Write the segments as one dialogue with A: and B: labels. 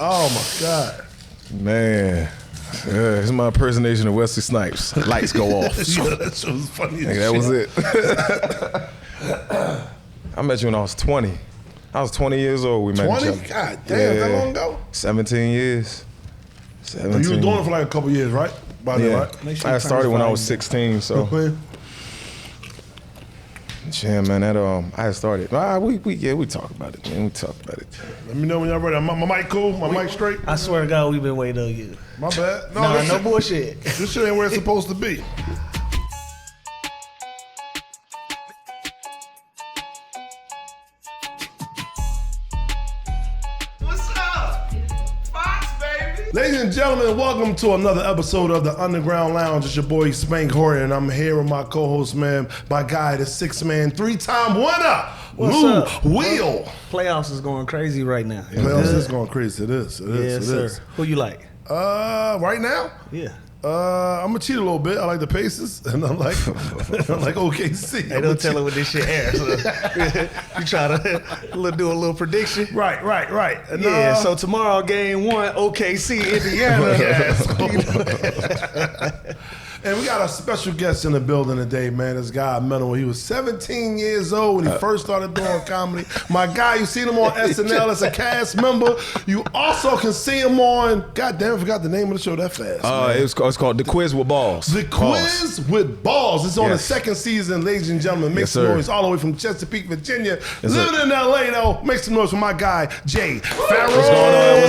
A: Oh my God.
B: Man. It's my impersonation of Wesley Snipes. Lights go off.
A: Yeah, that shit was funny.
B: That was it. I met you when I was 20. I was 20 years old. We met
A: 20?
B: each other.
A: God damn, that long ago?
B: 17 years. 17.
A: You were doing it for like a couple years, right? By then, right?
B: I started when I was 16, so. Yeah, man, that I had started. We talk about it, man. We talk about it.
A: Let me know when y'all ready. My mic cool? My mic straight?
C: I swear to God, we've been waiting on you.
A: My bad.
C: No bullshit.
A: This shit ain't where it's supposed to be.
D: What's up? Fox, baby.
A: Ladies and gentlemen, welcome to another episode of the Underground Lounge. It's your boy Spank Horton, and I'm here with my co-host, man, my guy, the 6-man, 3-time winner, Lou Wheel.
C: Playoffs is going crazy right now.
A: Playoffs is going crazy. It is. It is.
C: Who you like?
A: Right now?
C: Yeah.
A: I'm gonna cheat a little bit. I like the Pacers, and I'm like OKC.
C: Hey, don't tell her what this shit airs. So. You try to do a little prediction.
A: Right. And,
C: So tomorrow, game 1, OKC, Indiana.
A: And we got a special guest in the building today, man. This guy I met him when he was 17 years old when he first started doing comedy. My guy, you seen him on SNL as a cast member. You also can see him on, goddamn, I forgot the name of the show that fast.
B: It's called The Quiz with Balls.
A: The Quiz with Balls. It's on the second season, ladies and gentlemen. Make some noise all the way from Chesapeake, Virginia. Living in LA, though. Make some noise for my guy, Jay Pharoah.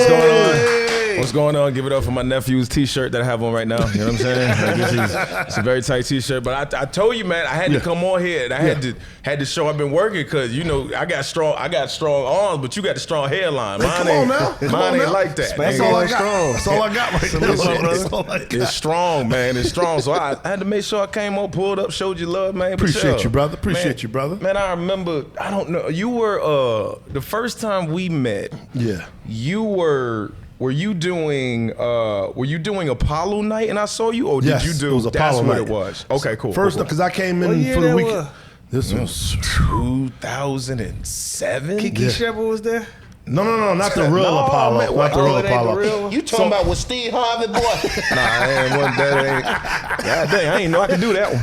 B: What's going on? Give it up for my nephew's t-shirt that I have on right now. You know what I'm saying? It's a very tight t-shirt. But I told you, man, I had to come on here and I had to show I've been working because, you know, I got strong arms, but you got the strong hairline.
A: Mine ain't
B: like that.
A: That's all I got. That's all I got right now.
B: It's strong, man. It's strong. So I had to make sure I came on, pulled up, showed you love, man.
A: Appreciate you, brother. Appreciate you, brother.
B: Man, I remember, I don't know, you were, the first time we met, you were you doing Apollo night and I saw you, or did you do?
A: It was Apollo night.
B: That's what it was. Okay, cool.
A: First, because I came in for the weekend. This was
B: 2007.
C: Kiki Shepard was there.
A: No, not the real Apollo.
B: Man,
A: not the real Apollo.
D: You talking about with Steve Harvey, boy?
B: Nah, I ain't one that ain't. God dang, I ain't know I could do that one.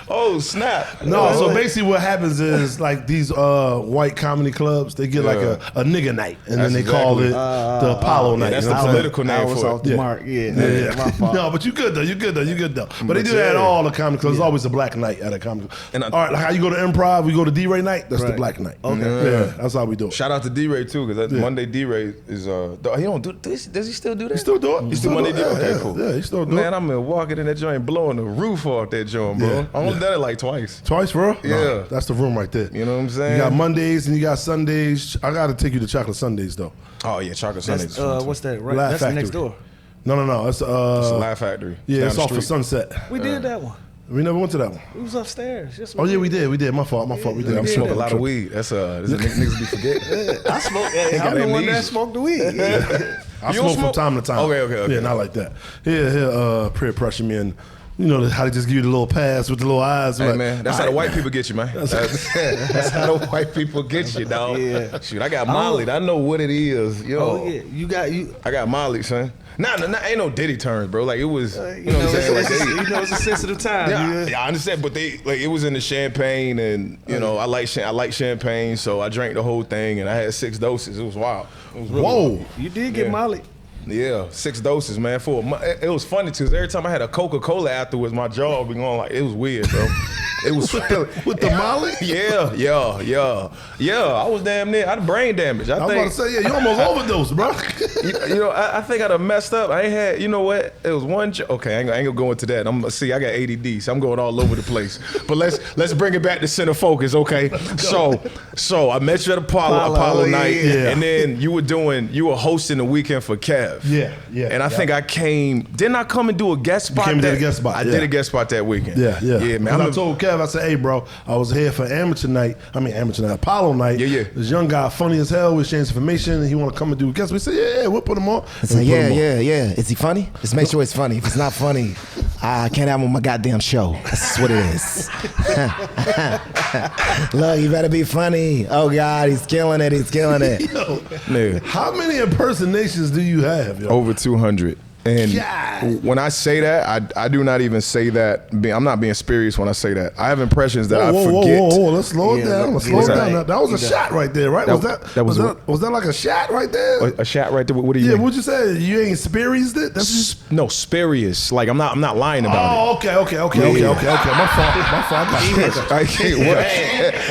B: Oh snap!
A: No, so basically what happens is like these white comedy clubs, they get like a nigga night, and then they call it the Apollo night.
B: That's the political name for it.
C: Mark. Yeah. My fault.
A: No, but you good though. But they do that at all the comedy clubs. There's always a black night at a comedy club. All right, like how you go to improv, we go to D-Ray night. That's the black night. Okay. Yeah, that's how we do it.
B: Shout out to D-Ray too, because Monday D-Ray is he don't do this. Does he still do that?
A: He still do it.
B: He still Monday D-Ray? Okay, cool.
A: Yeah, he still do it.
B: Man, I'm walking in that joint, blowing the roof off that joint, bro. I only done it like twice.
A: Twice, bro?
B: Yeah.
A: No, that's the room right there.
B: You know what I'm saying?
A: You got Mondays and you got Sundays. I got to take you to Chocolate Sundays though.
B: Oh yeah, Chocolate Sundays.
C: What's that? Right,
A: Laugh
C: that's
A: Factory.
C: next door.
A: No. It's
B: a Laugh Factory.
A: Yeah, it's off for Sunset.
C: We did that one.
A: We never went to that one.
C: It was upstairs.
A: Oh yeah, we did. My fault. We did.
B: I'm smoking a lot of weed. That's niggas be forgetting.
C: I smoke. I'm the one that smoked the weed.
A: I smoke from time to time.
B: Okay.
A: Yeah, not like that. Here, peer pressure me and you know how they just give you the little pass with the little eyes.
B: Hey, man, that's how the white people get you, man. That's how the white people get you, dog.
C: Yeah.
B: Shoot, I got Molly. I know what it is. Yo.
C: Oh yeah,
B: I got Molly, son. Nah, ain't no Diddy turns, bro. Like it was, you know what I'm saying?
C: It's a sensitive time.
B: Yeah, I understand, but it was in the champagne, and you know, I like champagne, so I drank the whole thing, and I had 6 doses. It was wild. It was really wild.
C: You did get Molly.
B: Yeah, 6 doses, man. It was funny too. Every time I had a Coca-Cola afterwards, my jaw would be going like, it was weird, bro. It was
A: with the Molly.
B: Yeah. I was damn near. I had brain damage.
A: I was about to say, you almost overdosed, bro.
B: you know, I think I'd have messed up. I ain't had. You know what? It was one. Okay, I ain't gonna go into that. I got ADD, so I'm going all over the place. But let's bring it back to center focus, okay? So I met you at Apollo night, and then you were hosting the weekend for Kev.
A: Yeah.
B: And I think I came. Didn't I come and do a guest spot?
A: You came and did a guest spot.
B: I did a guest spot that weekend.
A: Yeah.
B: Man.
A: I told Kev Kev, I said, hey, bro, I was here for amateur night, Apollo night.
B: Yeah.
A: This young guy, funny as hell, we exchanged information, and he want to come and do guests. We said, yeah, we'll put him on.
E: I said, yeah. Is he funny? Just make sure it's funny. If it's not funny, I can't have him on my goddamn show. That's what it is. Look, you better be funny. Oh, God, he's killing it. Yo,
B: Nigga.
A: how many impersonations do you have, yo?
B: Over 200. And
A: God.
B: when I say that, I do not even say that. I'm not being spurious when I say that. I have impressions that I forget.
A: Whoa. Let's slow it down. Let's slow it down. That was a shot right there, right? Was that like a shot right there?
B: A shot right there. What do you mean?
A: What'd you say? You ain't experienced it?
B: No, spurious. Like I'm not lying about it.
A: Okay. My fault.
B: I can't. What?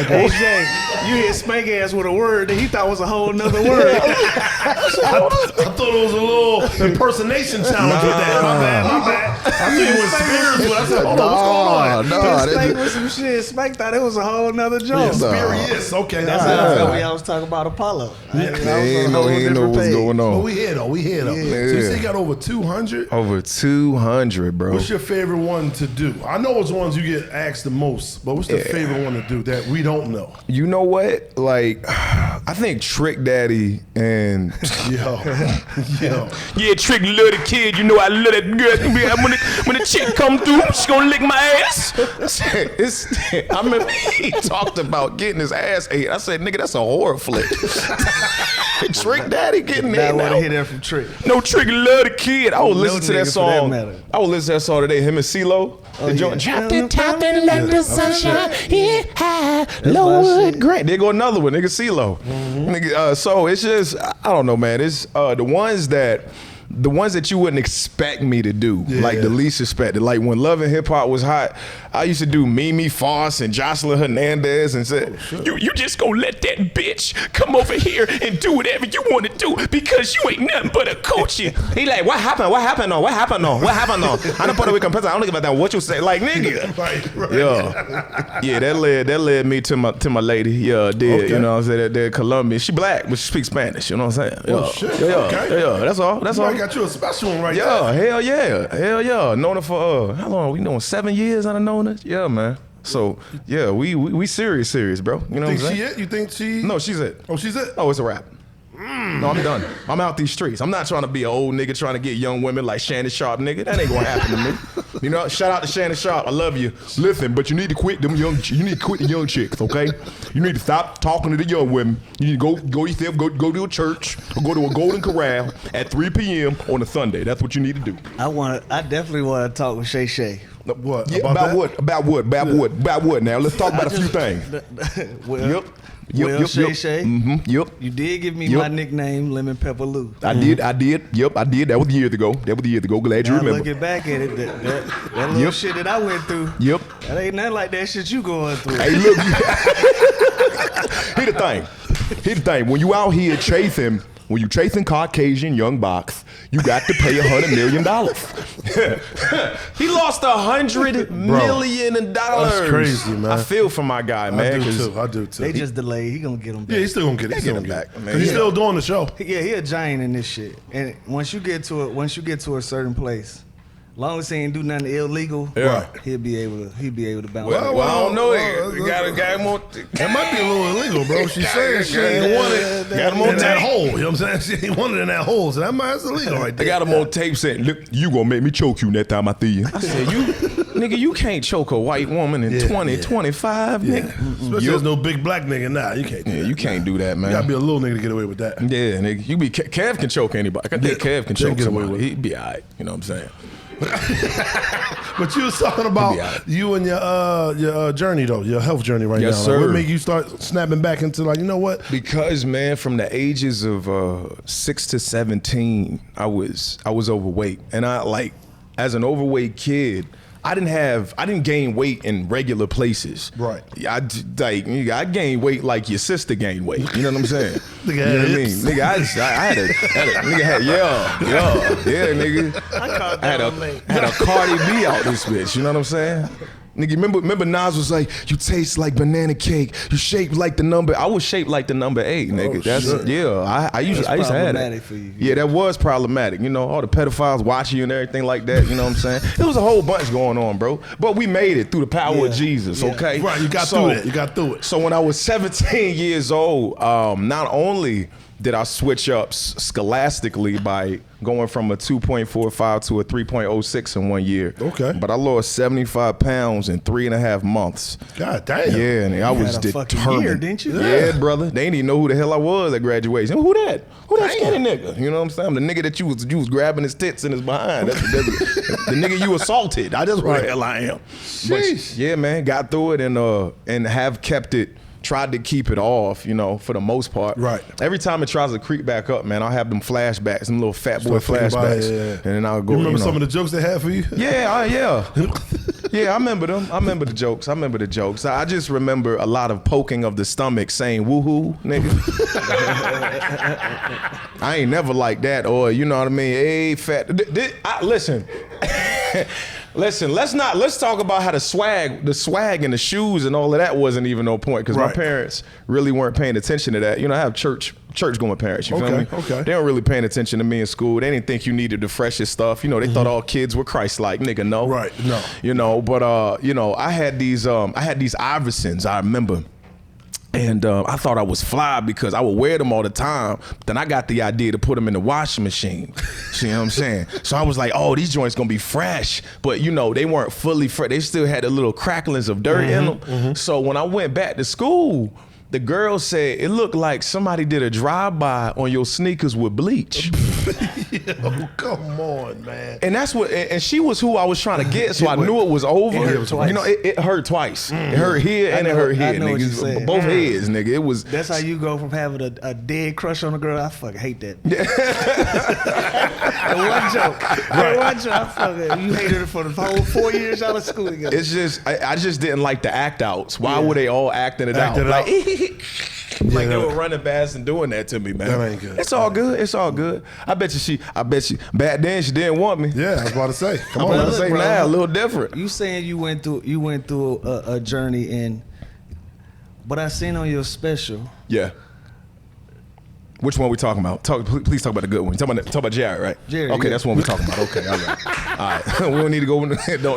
C: AJ, you hit Spank ass with a word that he thought was a whole nother word.
A: I thought it was a little impersonation challenge with that. My bad. I knew you were spirits, but I said, hold on, what's going on?
C: Spank with some shit. Spank thought it was a whole nother joke.
A: Spurious. Okay.
C: That's how I felt when y'all was talking about Apollo.
B: He ain't know what's going on.
A: But we here though.
B: Yeah.
A: So you say you got over 200?
B: Over 200, bro.
A: What's your favorite one to do? I know it's ones you get asked the most, but what's the favorite one to do that we don't know?
B: You know what? Like, I think Trick Daddy and
A: Yo.
B: yeah, Trick love the kid. You know I love that girl. When the chick come through, she gonna lick my ass. I remember he talked about getting his ass ate. I said, nigga, that's a horror flick. Trick Daddy getting
C: I
B: that
C: want to
B: now.
C: hear that from Trick.
B: No, Trick love the kid. I would listen to that
C: nigga for that
B: song.
C: matter.
B: I would listen to that song today. Him and CeeLo.
E: Drop the top and let the sunshine hit high.
B: Lord Grant. There go another one, nigga CeeLo. Nigga, so it's just, I don't know, man. It's the ones that you wouldn't expect me to do, like the least expected. Like when Love and Hip Hop was hot, I used to do Mimi Foss and Jocelyn Hernandez and said, you just gonna let that bitch come over here and do whatever you want to do because you ain't nothing but a coochie. He like, what happened? I don't Puerto Rican person. I don't give a damn what you say. Like, nigga.
A: Right.
B: Yeah, that led me to my lady. Yeah, did. Okay. You know what I'm saying? They're Colombian. She black, but she speaks Spanish. You know what I'm saying?
A: Oh, shit. Okay.
B: Yeah. That's all.
A: I got you a special one right
B: there. Hell yeah. Known her for how long? We known 7 years. I done known her. Yeah, man. So yeah, we serious, bro. You know what I'm saying?
A: You think she?
B: No, she's it.
A: Oh, she's it.
B: Oh, it's a wrap. No, I'm done. I'm out these streets. I'm not trying to be an old nigga trying to get young women like Shannon Sharp, nigga. That ain't gonna happen to me. You know, shout out to Shannon Sharp. I love you. Listen, but you need to quit them young. You need to quit the young chicks, okay? You need to stop talking to the young women. You need to go yourself. Go to a church or go to a Golden Corral at 3 p.m. on a Sunday. That's what you need to do.
C: I definitely want to talk with Shay Shay.
A: What?
B: Yeah, about what? About what? Now let's talk about a few things.
C: Shay Shay.
B: Yep.
C: You did give me my nickname, Lemon Pepper Lou.
B: I did. Yep, I did. That was years ago. Glad you remember.
C: Looking back at it, that little shit that I went through.
B: Yep.
C: That ain't nothing like that shit you going through.
B: Hey, look. Here's the thing. When you out here chasing Caucasian young box, you got to pay $100 million. He lost $100 million.
A: That's crazy, man.
B: I feel for my guy, man.
A: I do too.
C: They just delayed. He gonna get him back.
A: Yeah, he's still gonna get it. He's
B: Get him back, man.
A: He's still doing the show.
C: Yeah, he a giant in this shit. And once you get to a certain place, long as he ain't do nothing illegal, he'll be able to bounce.
B: Well, I don't know. You got a guy more.
A: That might be a little illegal, bro. She saying she ain't want it in that hole. You know what I'm saying? She ain't want it in that hole. So that's illegal right there.
B: They got him on tape saying, "Look, you gonna make me choke you that time I threw you." I said, nigga, you can't choke a white woman in 2025, nigga.
A: Especially there's no big black nigga now. You can't.
B: You can't do that, man.
A: You gotta be a little nigga to get away with that.
B: Yeah, nigga. Kev can choke anybody. I think Kev can choke somebody. He'd be alright. You know what I'm saying?
A: But you was talking about you and your journey though, your health journey right now.
B: Sir.
A: Like, what made you start snapping back into like, you know what?
B: Because man, from the ages of 6 to 17, I was overweight, and as an overweight kid, I didn't gain weight in regular places.
A: Right.
B: I gained weight like your sister gained weight. You know what I'm saying?
A: Nigga,
B: you know what I mean? Nigga, I had a nigga. I had a Cardi B out this bitch. You know what I'm saying? Nigga, remember Nas was like, you taste like banana cake, you shaped like the number. I was shaped like the number 8, nigga. I used to have that.
C: For you.
B: Yeah, that was problematic. You know, all the pedophiles watching you and everything like that. You know what I'm saying? It was a whole bunch going on, bro. But we made it through the power of Jesus. Okay,
A: right? You got through it. You got through it.
B: So when I was 17 years old, not only did I switch up scholastically by going from a 2.45 to a 3.06 in 1 year.
A: Okay.
B: But I lost 75 pounds in 3.5 months.
A: God damn.
B: Yeah, and I was
C: had a fucking
B: determined.
C: year, didn't you?
B: Yeah, brother. They didn't even know who the hell I was at graduation. Who that? Who that skinny nigga? You know what I'm saying? I'm the nigga that you was grabbing his tits and his behind. That's the nigga you assaulted. I just what the hell I am. But, yeah, man, got through it and have kept it. Tried to keep it off, you know, for the most part.
A: Right.
B: Every time it tries to creep back up, man, I'll have them flashbacks, them little fat boy flashbacks. And then I'll go,
A: You remember some of the jokes they had for you?
B: Yeah, yeah, I remember them. I remember the jokes. I just remember a lot of poking of the stomach saying woohoo, nigga. I ain't never like that, or you know what I mean? Hey, fat. Listen. Listen, let's talk about how the swag and the shoes and all of that wasn't even no point, because my parents really weren't paying attention to that. You know, I have church going parents, you feel me?
A: Okay.
B: They don't really paying attention to me in school. They didn't think you needed the freshest stuff. You know, they thought all kids were Christ-like. Nigga, no.
A: Right, no.
B: You know, but you know, I had these Iversons, I remember. And I thought I was fly because I would wear them all the time. Then I got the idea to put them in the washing machine. See what I'm saying? So I was like, oh, these joints gonna be fresh. But you know, they weren't fully fresh. They still had the little cracklings of dirt in them. So when I went back to school, the girl said, it looked like somebody did a drive-by on your sneakers with bleach.
A: Yo, come on, man.
B: And that's what, and she was who I was trying to get, so I knew it was over.
C: It hurt twice.
B: You know, it hurt twice. It hurt here and it hurt here, nigga. Both heads, nigga. It was.
C: That's how you go from having a dead crush on a girl. I fucking hate that. One joke. One joke. I fucking, you hated her for the whole 4 years out of school together.
B: It's just, I just didn't like the act outs. Why were they all acting it out? Like, like they were running fast and doing that to me, man.
A: That ain't good.
B: It's all good. It's all good. I bet you back then she didn't want me.
A: Yeah, I was about to say. Come on,
B: I'm about to
A: let's
B: say now a little different.
C: You saying you went through a journey but I seen on your special.
B: Yeah. Which one we talking about? Please talk about the good one. Talk about Jared, right?
C: Jared.
B: Okay, that's what we're talking about. Okay, all right. We don't need to go.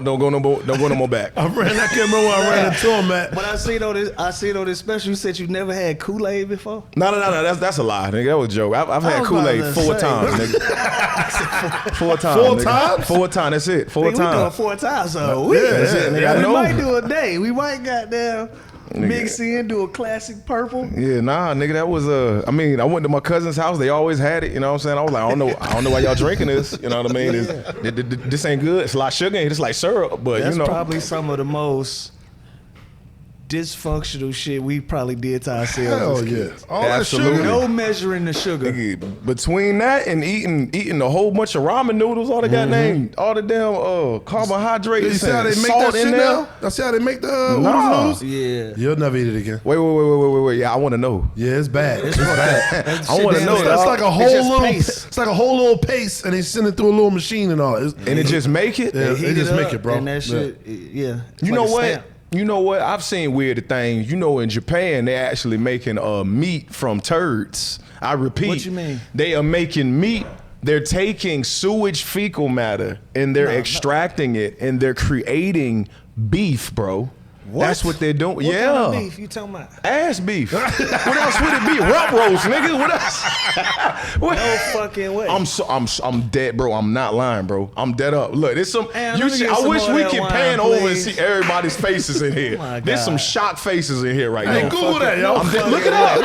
B: Don't go no more back.
A: I can't remember when I ran into him, man.
C: But I seen on this special. You said you never had Kool-Aid before.
B: No. That's a lie, nigga. That was a joke. I've had Kool-Aid 4 times, nigga. 4 times.
A: 4
B: nigga.
A: times?
B: 4 times. That's it. 4
C: We doing
B: times.
C: 4 times, so
B: That's it, nigga. I
C: we
B: know.
C: might do a day. We might goddamn mix in, do a classic purple.
B: Yeah, nah, nigga, that was I mean, I went to my cousin's house. They always had it. You know what I'm saying? I was like, I don't know why y'all drinking this. You know what I mean? This ain't good. It's a lot of sugar. It's like syrup, but
C: That's
B: you know,
C: probably some of the most dysfunctional shit we probably did to ourselves.
A: Hell
C: as
A: yeah.
C: kids.
A: All that
B: Absolutely.
A: sugar.
C: No measuring the sugar.
B: nigga, between that and eating a whole bunch of ramen noodles, all the goddamn, all the damn carbohydrates.
A: You see how they
B: and
A: make
B: salt
A: that shit
B: in there.
A: now? That's how they make the
B: Nah.
A: noodles?
C: Yeah.
A: You'll never eat it again.
B: Wait. Yeah, I want to know.
A: Yeah, it's bad. It's bad.
B: I want to know.
A: That's like a whole
C: just
A: little.
C: paste.
A: It's like a whole little paste, and they send it through a little machine and all.
B: And it just make it.
A: Yeah,
C: Heat
A: they just
C: up,
A: make it, bro.
C: And that shit, yeah. It's
B: You
C: like
B: know
C: a
B: what?
C: stamp.
B: You know what? I've seen weirder things. You know, in Japan, they're actually making meat from turds. I repeat.
C: What you mean?
B: They are making meat. They're taking sewage fecal matter and they're extracting it and they're creating beef, bro.
C: What?
B: That's what they're doing.
C: What
B: yeah.
C: kind of beef you talking about?
B: Ass beef. What else would it be? Rump roast, nigga. What else? What?
C: No fucking way.
B: I'm dead, bro. I'm not lying, bro. I'm dead up. Look, there's some.
C: Hey, let me get
B: I
C: some
B: wish
C: more
B: we
C: of that
B: could
C: wine,
B: pan over and
C: please.
B: see everybody's faces in here.
C: Oh my
B: There's some
C: God.
B: shocked faces in here right
A: Hey,
B: now.
A: Google that, yo.
B: Look it up.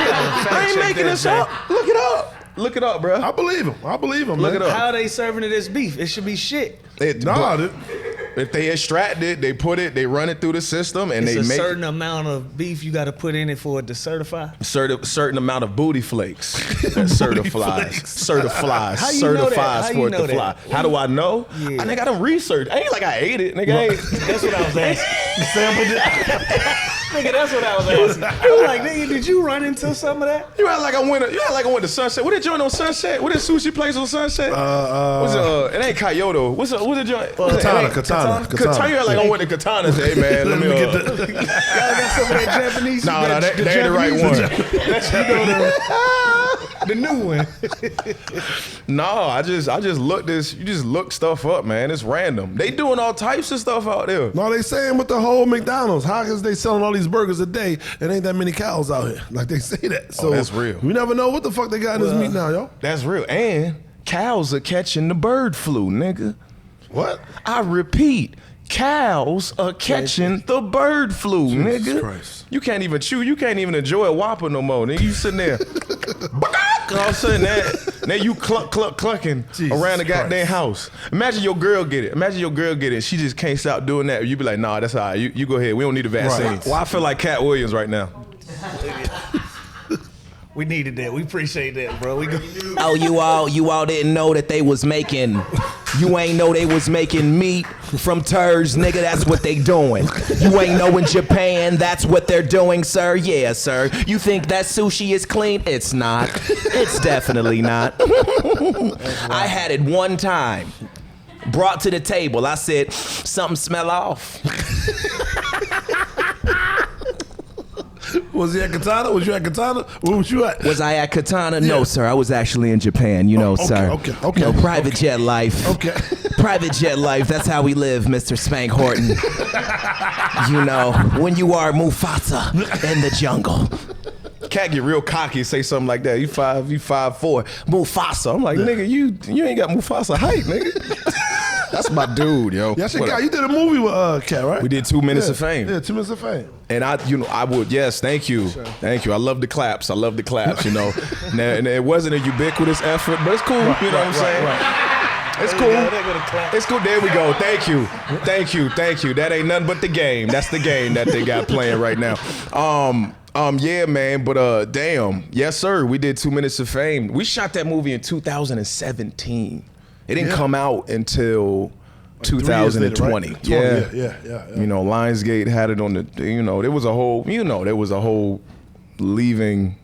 B: I ain't making this up. Look it up. Look it up, bro.
A: I believe him.
B: Look
A: man.
B: it up.
C: How are they serving it as beef? It should be shit.
A: Nah,
B: If they extract it, they put it, they run it through the system, and
C: It's
B: they
C: a
B: make
C: certain amount of beef you got to put in it for it to certify.
B: certain amount of booty flakes that certifies
C: How you know that?
B: certifies
C: How
B: for
C: you
B: it
C: know
B: to fly.
C: that?
B: How do I know?
C: Yeah.
B: I done research. Ain't like I ate it, nigga.
C: That's what I was asking.
A: you sampled it.
C: Nigga, that's what I was asking. I was like, nigga, did you run into some of that?
B: You act like I went to Sunset. What did joint on Sunset? What did sushi place on Sunset? It ain't Kyoto. What's the joint?
A: Katana.
B: You act like I went to Katana. Say, hey man, let me
A: get the.
C: Y'all got some of that Japanese.
B: Nah, that ain't the right one.
C: The new one.
B: No, I just look this. You just look stuff up, man. It's random. They doing all types of stuff out there.
A: No, they saying with the whole McDonald's, how is they selling all these burgers a day and ain't that many cows out here? Like they say that. So
B: that's real.
A: We never know what the fuck they got in this meat now, yo.
B: That's real. And cows are catching the bird flu, nigga.
A: What?
B: I repeat, cows are catching the bird flu, nigga.
A: Christ.
B: You can't even chew. You can't even enjoy a Whopper no more. Nigga, you sitting there. All of a sudden, now you clucking around the goddamn house. Imagine your girl get it. She just can't stop doing that. You be like, nah, that's all right. You go ahead. We don't need a vaccine.
A: Right.
B: Well, I feel like Cat Williams right now.
C: We needed that. We appreciate that, bro.
E: Oh, you all didn't know that they was making. You ain't know they was making meat from turds, nigga. That's what they doing. You ain't know in Japan that's what they're doing, sir. Yeah, sir. You think that sushi is clean? It's not. It's definitely not. I had it one time. Brought to the table. I said, something smell off.
A: Was he at Katana? Was you at Katana? Where was you at?
E: Was I at Katana? No, sir. I was actually in Japan, sir.
A: Okay.
E: You know, private jet life.
A: Okay.
E: Private jet life. That's how we live, Mr. Spank Horton. You know, when you are Mufasa in the jungle.
B: Cat get real cocky and say something like that. You 5'4", Mufasa. I'm like, nigga, you ain't got Mufasa height, nigga. That's my dude, yo.
A: Yeah, you did a movie with Cat, right?
B: We did 2 Minutes of Fame.
A: Yeah, 2 Minutes of Fame.
B: And I would, yes, thank you.
A: Sure.
B: Thank you. I love the claps, you know. And it wasn't a ubiquitous effort, but it's cool, you know what I'm saying?
A: Right.
B: It's cool. It's cool. There we go. Thank you. That ain't nothing but the game. That's the game that they got playing right now. Yeah, man, but damn. Yes, sir. We did 2 Minutes of Fame. We shot that movie in 2017. It didn't come out until 2020.
A: Later, right? Yeah.
B: You know, Lionsgate had it on the, there was a whole leaving,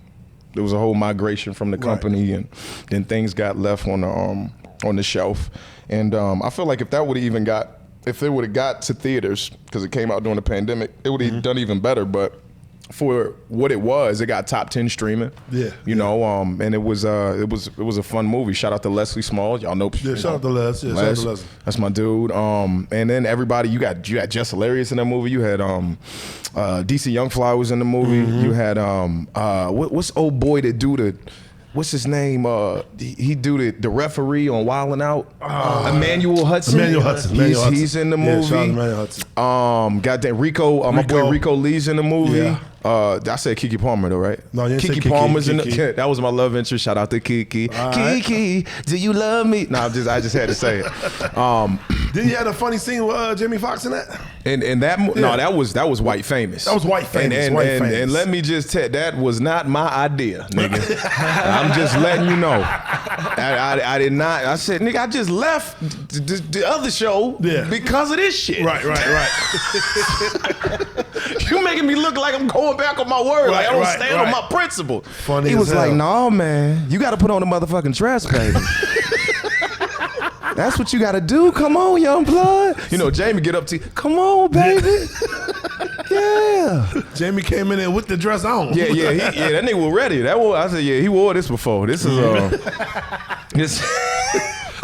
B: there was a whole migration from the company, and then things got left on the shelf. And I feel like if it would have got to theaters, because it came out during the pandemic, it would have done even better. But for what it got top 10 streaming. Yeah. You know, and it was a fun movie. Shout out to Leslie Small. Y'all know.
A: Yeah, shout out to Les. Yeah, shout out to Les.
B: That's my dude. And then everybody, you got Jess Hilarious in that movie. You had DC Young Fly was in the movie. Mm-hmm. You had what's old boy that do the, what's his name? He do the referee on Wild 'N Out. Emmanuel Hudson. He's in the movie.
A: Shout out to Emmanuel Hudson.
B: Goddamn Rico. My boy Rico Lee's in the movie. Yeah. I said Kiki Palmer though, right?
A: No, you didn't
B: Kiki
A: say
B: Palmer's
A: Kiki.
B: in the. That was my love interest. Shout out to Kiki. Kiki, do you love me? No, I just had to say it.
A: Didn't you have a funny scene with Jamie Foxx in that?
B: And that no, that was White Famous.
A: That was White Famous.
B: And let me just tell, that was not my idea, nigga. I'm just letting you know. I did not. I said, nigga, I just left the other show because of this shit.
A: Right.
B: You making me look like I'm going back on my word. Like I don't stand on my principle.
A: Funny.
B: He was like, no, man, you got to put on the motherfucking dress, baby. That's what you got to do. Come on, young blood. You know, Jamie get up to you. Come on, baby. Yeah.
A: Jamie came in there with the dress on.
B: Yeah. That nigga was ready. I said, yeah, he wore this before. This is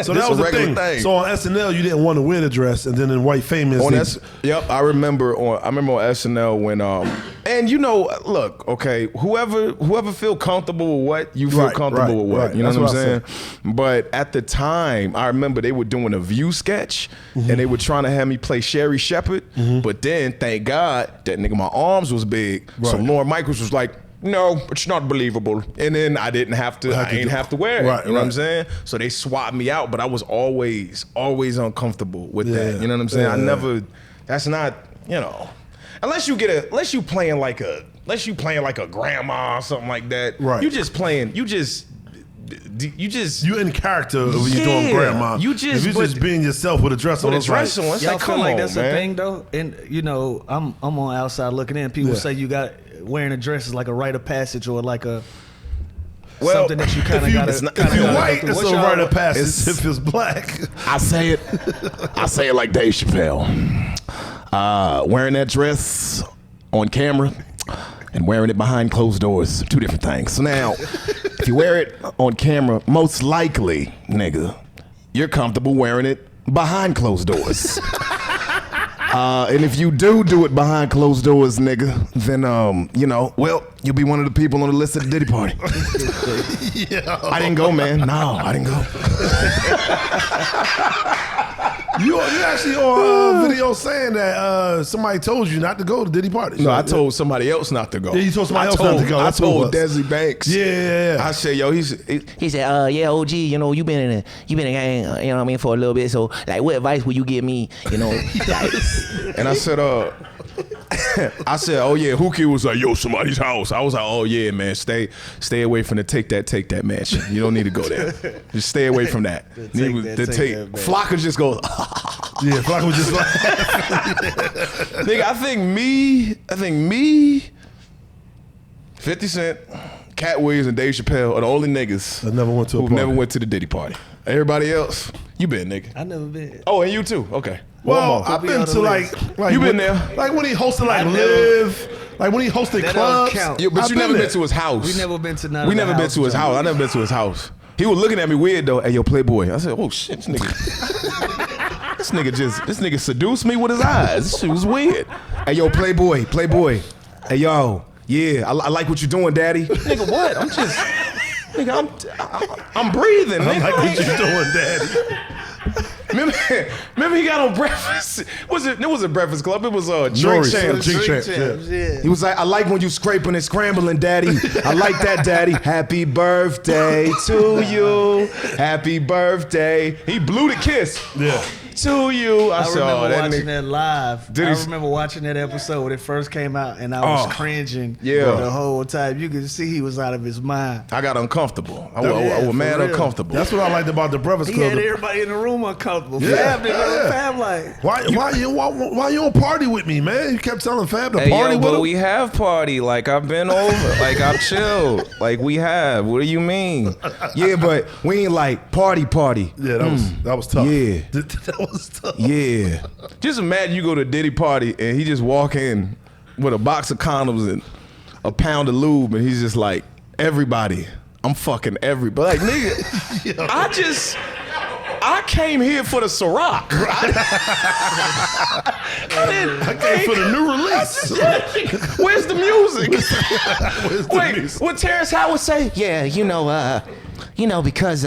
A: So that was the thing. So on SNL, you didn't want to wear the dress, and then in White Famous,
B: yep. I remember on SNL when and you know, look, okay, whoever feel comfortable with what you feel comfortable with what, you know what I'm saying? But at the time, I remember they were doing a View sketch, and they were trying to have me play Sherry Shepherd, but then thank God that nigga my arms was big, so Lauren Michaels was like, no, it's not believable. And then I ain't have to wear it. You know what I'm saying? So they swapped me out, but I was always uncomfortable with that. You know what I'm saying? I never, that's not, you know, unless you playing like a grandma or something like that. Right. You just
A: You in character when you're doing grandma.
B: You just
A: if you just being yourself with a dress on.
B: It's like,
C: Y'all feel
B: come
C: like
B: on,
C: that's
B: man.
C: a thing though? And you know, I'm on outside looking in. People say you got wearing a dress is like a rite of passage or like a something that you kind of got.
A: If you're white, it's a rite of passage. If it's black,
E: I say it like Dave Chappelle. Wearing that dress on camera and wearing it behind closed doors, two different things. So now, if you wear it on camera, most likely, nigga, you're comfortable wearing it behind closed doors. And if you do it behind closed doors, nigga, then, you'll be one of the people on the list at the Diddy party. I didn't go, man. No, I didn't go.
A: You actually on video saying that somebody told you not to go to Diddy party.
B: No, I told somebody else not to go.
A: Yeah, you told somebody else not to go.
B: I told Desi Banks.
A: Yeah.
B: I said, yo, he
E: said, yeah, OG, you know, you been in a gang, you know what I mean, for a little bit. So, like, what advice would you give me, you know?
B: And I said, oh yeah, Hookie was like, yo, somebody's house. I was like, oh yeah, man, stay away from the take that mansion. You don't need to go there. Just stay away from that. Flocka just goes,
A: yeah, Flocka was just like,
B: nigga, I think me, 50 Cent, Cat Williams, and Dave Chappelle are the only niggas
A: I never went to a
B: who
A: party.
B: never went to the Diddy party. Everybody else, you been, nigga.
C: I never been.
B: Oh, and you too. Okay.
A: well, I've been to like
B: you been
A: when,
B: there.
A: like when he hosted like Live, like when he hosted
C: That
A: clubs.
C: don't count.
B: Yeah, but
A: I've
B: you never
A: there.
B: been to his house.
C: We never been to none.
B: We
C: of
B: never
C: the
B: been to his house. I never been to his house. He was looking at me weird though. Hey, yo, Playboy. I said, oh shit, this nigga. this nigga seduced me with his eyes. This shit was weird. Hey, yo, Playboy. Hey, yo, yeah, I like what you're doing, Daddy. Nigga, what? I'm just, nigga, I'm breathing.
A: I
B: Nigga.
A: like what you doing, Daddy.
B: Remember he got on Breakfast. It wasn't Breakfast Club. It was Drink
A: Norris,
B: Champs.
A: Drink Champs,
C: Yeah.
B: He was like, I like when you scraping and scrambling, Daddy. I like that, Daddy. Happy birthday to you. Happy birthday. He blew the kiss.
A: Yeah.
B: To you. I said,
C: remember
B: that
C: watching
B: nigga.
C: that live.
B: Diddy's-
C: I remember watching that episode when it first came out, and I was cringing the whole time. You could see he was out of his mind.
B: I got uncomfortable. I
C: Yeah,
B: was
C: for
B: mad
C: real.
B: uncomfortable.
A: That's what I liked about the Breakfast
C: He
A: Club.
C: had everybody in the room uncomfortable.
A: Yeah.
C: Fab like.
A: Why you don't party with me, man? You kept telling Fab to
B: Hey,
A: party
B: yo,
A: with
B: but
A: him.
B: we have party. Like, I've been over. Like, I've chilled. Like, we have. What do you mean? Yeah, but we ain't like party.
A: Yeah, that was tough.
B: Yeah.
A: That was tough.
B: Yeah. Just imagine you go to a Diddy party and he just walk in with a box of condoms and a pound of lube and he's just like, everybody, I'm fucking everybody. Like, nigga, I came here for the Ciroc.
A: I came for the new release.
B: Where's the music?
A: Where's the music?
E: What Terrence Howard say? Yeah, because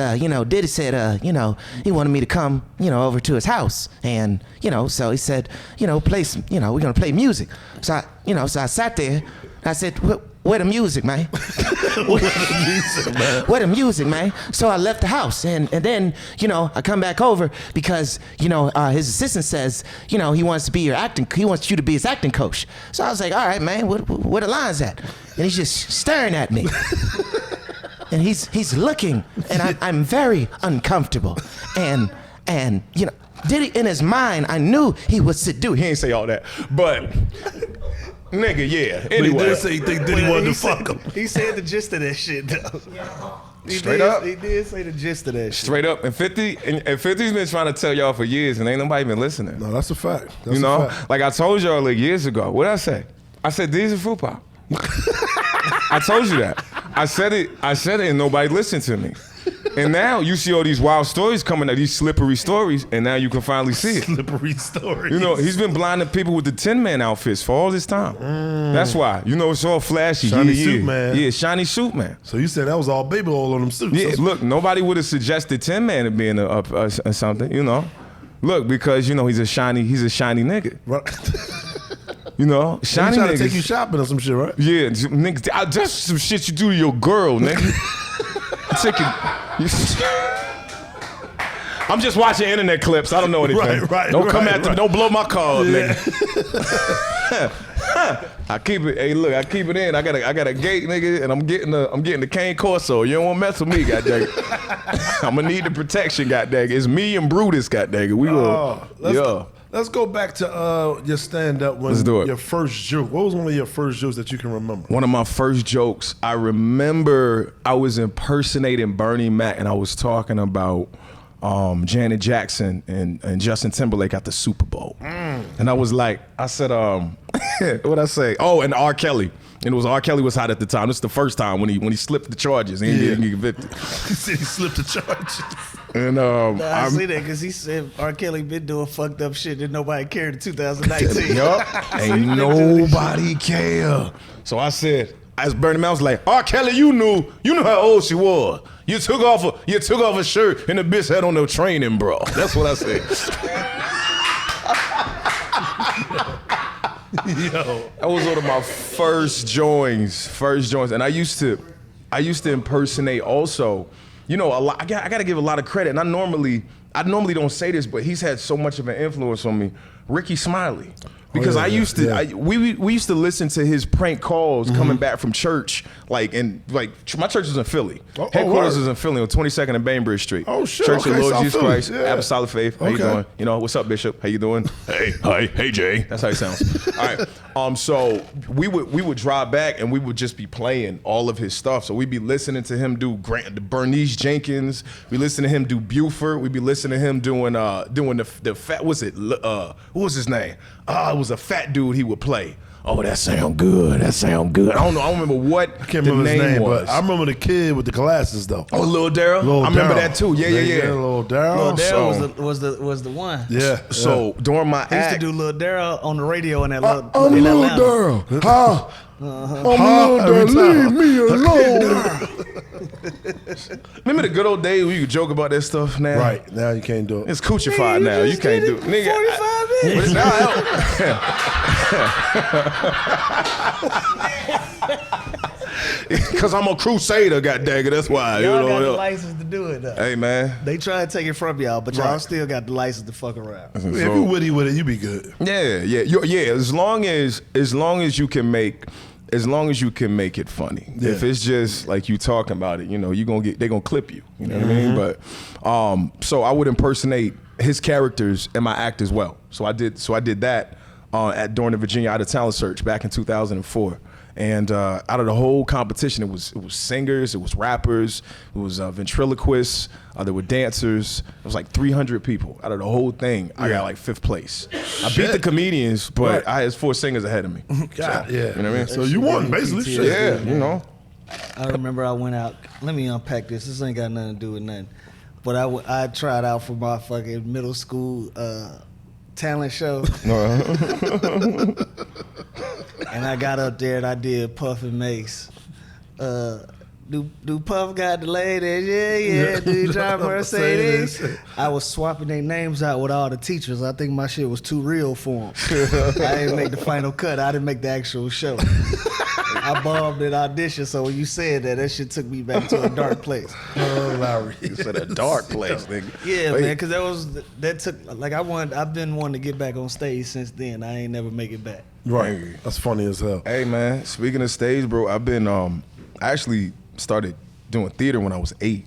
E: Diddy said, he wanted me to come, over to his house, and so he said, play some, we're gonna play music. So I sat there. I said, where the music, man? Where the music, man? So I left the house, and then I come back over because his assistant says he wants you to be his acting coach. So I was like, all right, man, where the lines at? And he's just staring at me. And he's looking, and I'm very uncomfortable. And Diddy in his mind, I knew he was seduced.
B: He ain't say all that, but nigga, yeah.
A: But he
B: Anyway,
A: did say he think Diddy wanted to fuck him.
C: He said the gist of that shit though.
B: Straight up.
C: He did say the gist of that shit.
B: straight up, and 50's been trying to tell y'all for years, and ain't nobody been listening.
A: No, that's a fact. That's
B: You know,
A: a fact.
B: like I told y'all like years ago. What did I say? I said these are fruit pop. I told you that. I said it, and nobody listened to me. And now you see all these wild stories coming out, these slippery stories, and now you can finally see it.
A: Slippery story.
B: You know, he's been blinding people with the Tin Man outfits for all this time. That's why. It's all flashy.
A: Shiny
B: yeah,
A: suit man.
B: Yeah, shiny suit man.
A: So you said that was all baby oil on them suits.
B: Yeah, look, nobody would have suggested Tin Man to being something, Look, because he's a shiny nigga.
A: Right.
B: Shiny
A: He trying
B: niggas.
A: to take you shopping or some shit, right?
B: Yeah, nigga, that's some shit you do to your girl, nigga. I'm just watching internet clips. I don't know anything.
A: Right,
B: don't come
A: right,
B: after me.
A: right.
B: Don't blow my car up, nigga. I keep it. Hey, look, I keep it in. I got a gate, nigga, and I'm getting the cane Corso. You don't want to mess with me, goddamn. I'm gonna need the protection, goddamn. It's me and Brutus, goddamn. We go.
A: Let's go back to your stand-up when
B: Let's do it.
A: Your first joke. What was one of your first jokes that you can remember?
B: One of my first jokes, I remember I was impersonating Bernie Mac, and I was talking about Janet Jackson and Justin Timberlake at the Super Bowl. And I was like, I said, what'd I say? Oh, and R. Kelly. And it was R. Kelly was hot at the time. This is the first time when he slipped the charges and he didn't get convicted.
A: He said he slipped the charges.
B: And
C: I see that because he said R. Kelly been doing fucked up shit that nobody cared in 2019.
B: Yup. Ain't nobody care. So I said, as Bernie Mac was like, R. Kelly, you knew how old she was. You took off a shirt and the bitch had on no training, bro. That's what I said.
A: Yo.
B: That was one of my first joins, and I used to impersonate also. You know, a lot. I got to give a lot of credit, and I normally don't say this, but he's had so much of an influence on me. Ricky Smiley. Because I used to, we used to listen to his prank calls coming back from church, my church was in Philly. Headquarters was in Philly on 22nd and Bainbridge Street.
A: Oh shit!
B: Church of Lord
A: South
B: Jesus
A: Philly.
B: Christ, Apostolic Faith. How you doing? You know, what's up, Bishop? How you doing? Hey, hi, hey Jay. That's how he sounds. All right. So we would drive back and we would just be playing all of his stuff. So we'd be listening to him do Bernice Jenkins. We listen to him do Buford. We'd be listening to him doing the fat. What was his name? It was a fat dude he would play. Oh, that sound good. I don't know. I don't remember what
A: I can't remember his name, but I remember the kid with the glasses though.
B: Oh, Lil Daryl. I remember that too. Yeah.
A: Lil Daryl.
C: Lil Daryl was the one.
A: Yeah.
B: So during my
C: He used to
B: act,
C: do Lil Daryl on the radio in that
A: I'm
C: in
A: Lil
C: Atlanta.
A: Daryl. Huh? I'm Lil Daryl. Leave me alone.
B: remember the good old days when you could joke about that stuff now?
A: Right. Now you can't do it.
B: It's coochified now. You can't do it. Nigga,
C: 45 minutes.
B: Because I'm a crusader, goddaggit. That's why.
C: Y'all got the license to do it though.
B: Hey, man.
C: They try to take it from y'all, but y'all still got the license to fuck around.
A: If you witty with it, you be good.
B: Yeah. As long as you can make it funny.
A: Yeah.
B: If it's just like you talking about it, you know, they gonna clip you. You know what I mean? But so I would impersonate his characters in my act as well. So I did that during the Virginia Out of Talent Search back in 2004. And out of the whole competition, it was singers, it was rappers, it was ventriloquists, there were dancers. It was like 300 people. Out of the whole thing, I got like 5th place. I beat the comedians, but I had 4 singers ahead of me.
A: God,
B: You know what I mean?
A: So you won, basically. Shit.
B: Yeah, you know.
C: I remember I went out. Let me unpack this. This ain't got nothing to do with nothing. But I tried out for my fucking middle school talent show. And I got up there and I did Puff and Mace. Do Puff got the ladies? Yeah. Do you drive Mercedes? I was swapping their names out with all the teachers. I think my shit was too real for them. I didn't make the final cut. I didn't make the actual show. I bombed at audition, so when you said that shit took me back to a dark place.
A: Oh, Larry.
B: You said a dark place, nigga.
C: Yeah, man, because I've been wanting to get back on stage since then. I ain't never make it back.
A: Right. That's funny as hell.
B: Hey, man, speaking of stage, bro, I've been, I actually started doing theater when I was 8.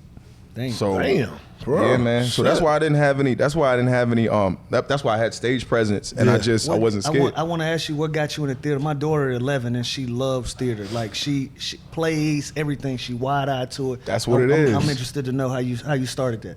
C: Damn.
B: So,
A: Damn. Bro.
B: Yeah, man. So that's why I didn't have any. That's why I had stage presence, and I wasn't scared.
C: I want to ask you what got you in the theater. My daughter is 11 and she loves theater. Like she plays everything. She wide-eyed to it.
B: That's what it is.
C: I'm interested to know how you started that.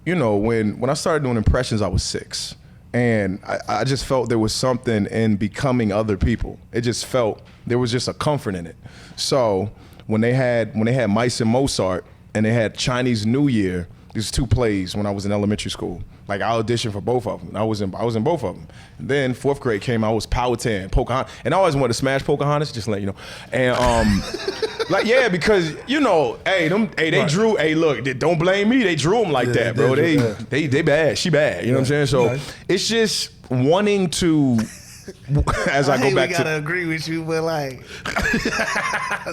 B: When I started doing impressions, I was 6, and I just felt there was something in becoming other people. It just felt there was just a comfort in it. So when they had Mice and Mozart, and they had Chinese New Year. These 2 plays when I was in elementary school. Like I auditioned for both of them. I was in both of them. And then 4th grade came out, I was Powhatan, Pocahontas, and I always wanted to smash Pocahontas, just to let you know. And because they drew. Hey, look, don't blame me. They drew them like that, bro. They bad. She bad. You know what I'm saying? So it's just wanting to as I go back
C: we gotta agree with you, but like,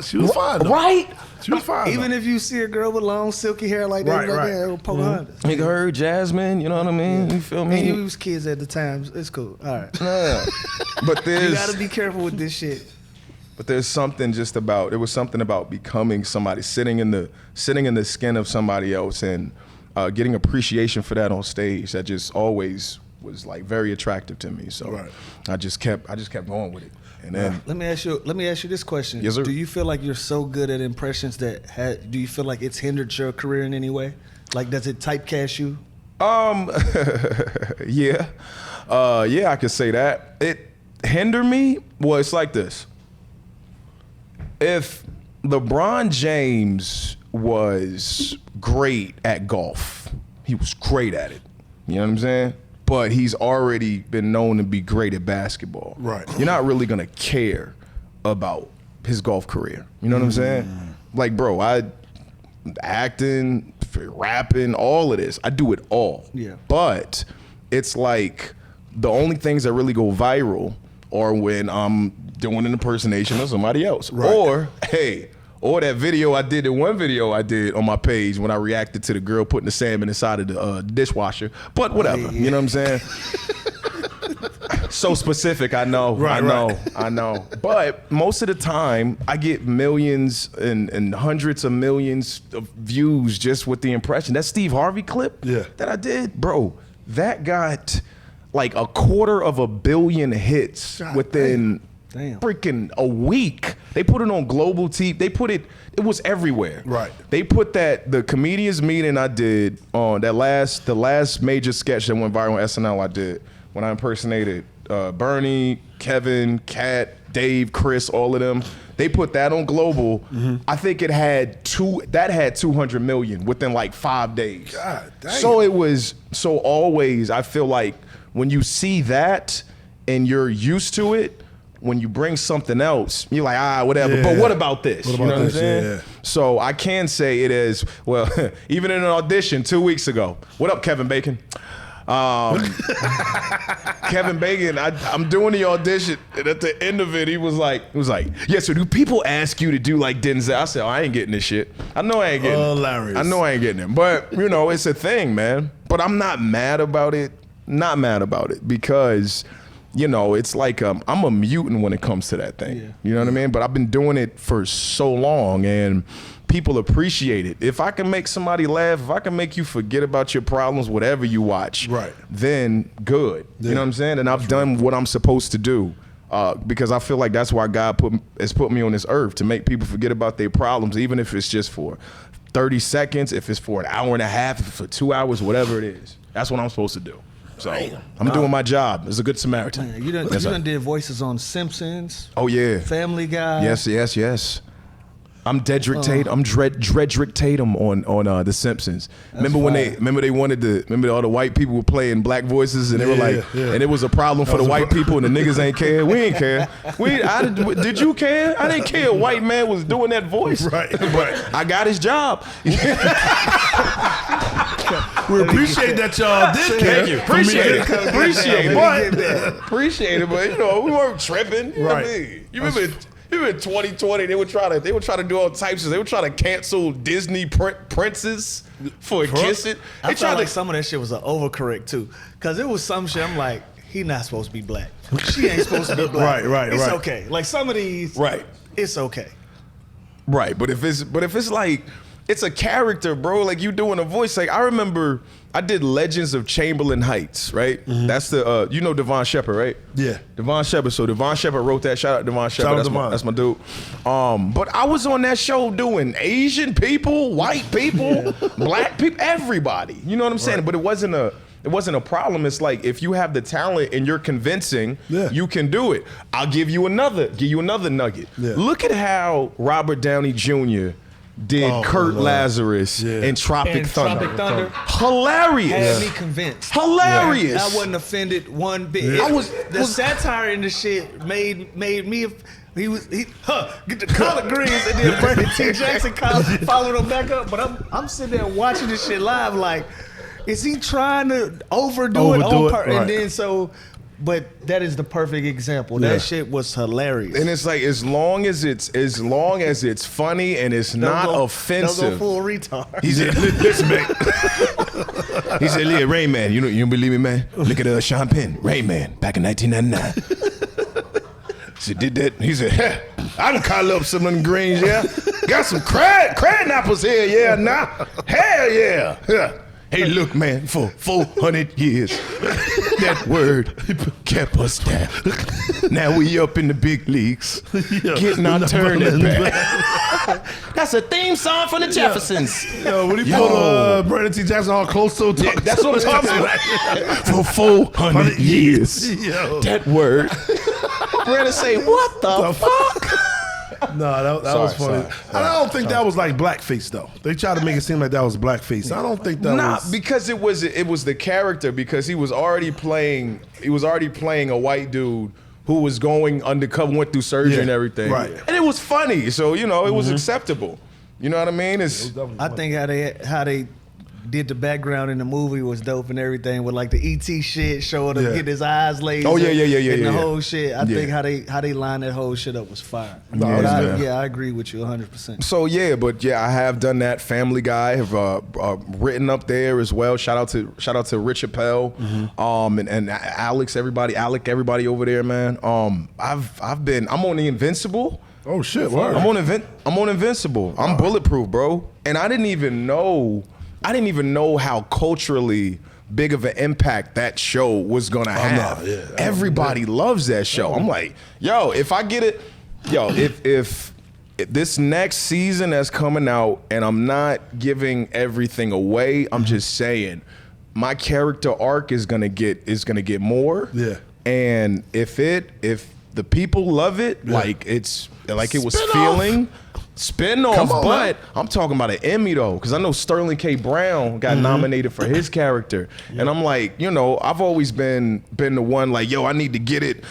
A: She was fine, though.
B: right.
A: She was fine.
C: even if you see a girl with long silky hair like that,
A: Right,
C: like
A: right.
C: that, it Pocahontas.
B: Nigga heard Jasmine, you know what I mean? You feel
C: And
B: me?
C: you was kids at the time. It's cool. All right.
B: Yeah. But
C: You
B: there's
C: gotta be careful with this shit.
B: But there's something just about, it was something about becoming somebody, sitting in the skin of somebody else and getting appreciation for that on stage that just always was like very attractive to me. So
A: Right.
B: I just kept going with it. And then
C: Let me ask you this question.
B: Yes, sir.
C: Do you feel like you're so good at impressions that do you feel like it's hindered your career in any way? Like, does it typecast you?
B: yeah. Yeah, I could say that. It hindered me. Well, it's like this. If LeBron James was great at golf, he was great at it. You know what I'm saying? But he's already been known to be great at basketball.
A: Right.
B: You're not really gonna care about his golf career. You know what I'm saying? Like, bro, acting, rapping, all of this, I do it all.
C: Yeah.
B: But it's like the only things that really go viral are when I'm doing an impersonation of somebody else.
A: Right.
B: Or that video I did, one video I did on my page when I reacted to the girl putting the salmon inside of the dishwasher. But whatever, you know what I'm saying? So specific, I know, I know. But most of the time, I get millions and hundreds of millions of views just with the impression. That Steve Harvey clip that I did, bro, that got like 250 million hits within freaking a week. They put it on global TV. It was everywhere.
A: Right.
B: They put the comedians meeting I did on the last major sketch that went viral on SNL I did when I impersonated Bernie, Kevin, Kat, Dave, Chris, all of them. They put that on global. I think it had 200 million within like 5 days.
A: God damn.
B: So it was always, I feel like when you see that and you're used to it, when you bring something else, you're like, whatever.
A: Yeah.
B: But what about this?
A: What
B: You know
A: about
B: what I'm
A: this?
B: saying?
A: Yeah.
B: So I can say it is, well, even in an audition 2 weeks ago. What up, Kevin Bacon? Kevin Bacon, I'm doing the audition, and at the end of it, he was like, yeah, so do people ask you to do like Denzel? I said, I ain't getting this shit. I know I ain't getting it.
A: Hilarious.
B: I know I ain't getting it. But, you know, it's a thing, man. But I'm not mad about it. Not mad about it because, you know, it's like I'm a mutant when it comes to that thing.
C: Yeah.
B: You know what I mean? But I've been doing it for so long, and people appreciate it. If I can make somebody laugh, if I can make you forget about your problems, whatever you watch,
A: right,
B: then good. You know what I'm saying? And I've done what I'm supposed to do because I feel like that's why God has put me on this earth, to make people forget about their problems, even if it's just for 30 seconds, if it's for an hour and a half, if it's for 2 hours, whatever it is. That's what I'm supposed to do. So I'm doing my job as a good Samaritan.
C: Man, you done did voices on Simpsons.
B: Oh yeah.
C: Family Guy.
B: Yes. I'm Dedrick Tatum. I'm Dredrick Tatum on The Simpsons. Remember when they wanted to? Remember all the white people were playing black voices, and they were like, and it was a problem for the white people, and the niggas ain't care. We ain't care. Did you care? I didn't care. A white man was doing that voice.
A: Right.
B: But I got his job.
A: We appreciate that y'all did care.
B: Thank you. Appreciate it, but you know, we weren't tripping. You know what I mean? You remember in 2020, they would try to do all types of. They would try to cancel Disney princes for kissing.
C: I felt like some of that shit was an overcorrect too, because it was some shit. I'm like, he not supposed to be black. She ain't supposed to be black.
A: Right.
C: It's okay. Like some of these.
B: Right.
C: It's okay.
B: Right, but if it's like, it's a character, bro. Like you doing a voice. Like I remember I did Legends of Chamberlain Heights, right? Mm-hmm. That's the you know Devon Shepard, right? Yeah. Devon Shepard. So Devon Shepard wrote that. Shout out Devon Shepard. That's my dude. But I was on that show doing Asian people, white people, black people, everybody. You know what I'm saying? But it wasn't a problem. It's like if you have the talent and you're convincing, you can do it. I'll give you another nugget. Yeah. Look at how Robert Downey Jr. did Kurt Lazarus in Tropic Thunder. Hilarious.
C: Had me convinced.
B: Hilarious.
C: I wasn't offended one bit. The satire in the shit made me. Get the collard greens, and then Brandon T. Jackson followed him back up. But I'm sitting there watching this shit live, like, is he trying to overdo it?
A: Right.
C: And then so But that is the perfect example.
A: Yeah.
C: That shit was hilarious.
B: And it's like as long as it's funny and it's not
C: Don't
B: offensive.
C: go full retard.
B: He said, "Listen, man." He said, "Yeah, Rain Man. You don't believe me, man? Look at Sean Penn, Rain Man, back in 1999." He said, "Did that?" He said, "I done caught up some of them greens, yeah. Got some crab apples here, yeah. Now, hell yeah." Hey, look, man, for 400 years, that word kept us down. Now we up in the big leagues, getting our turn at bat.
E: That's a theme song for the Jeffersons.
A: Yo, when he pulled Brandon T. Jackson all close to talk.
B: That's what I'm talking about. For 400 years,
A: Yo.
B: that word.
E: Brandon say, what the fuck?
A: No, that was funny.
B: sorry.
A: And I don't think that was like blackface though. They tried to make it seem like that was blackface. I don't think that was.
B: Because it was the character, because he was already playing a white dude who was going undercover, went through surgery and everything.
A: Right.
B: And it was funny, so it was acceptable. You know what I mean?
C: I think how they did the background in the movie was dope and everything with like the E.T. shit, showing him getting his eyes lasered.
B: Oh, yeah,
C: and the
B: yeah.
C: whole shit. I think how they lined that whole shit up was fire. I agree with you 100%.
B: So I have done that. Family Guy have written up there as well. Shout out to Rich Appel, and Alec, everybody over there, man. I'm on the Invincible.
A: Oh shit! Word.
B: I'm on Invincible. I'm bulletproof, bro. And I didn't even know how culturally big of an impact that show was gonna have. Everybody loves that show. I'm like, yo, if I get it, if this next season that's coming out, and I'm not giving everything away, I'm just saying, my character arc is gonna get more.
A: Yeah.
B: And if the people love it, like it was
A: Spin-off.
B: feeling. Spin-off,
A: Come on,
B: but
A: man.
B: I'm talking about an Emmy though, because I know Sterling K. Brown got nominated for his character, and I'm like, I've always been the one like, yo, I need to get it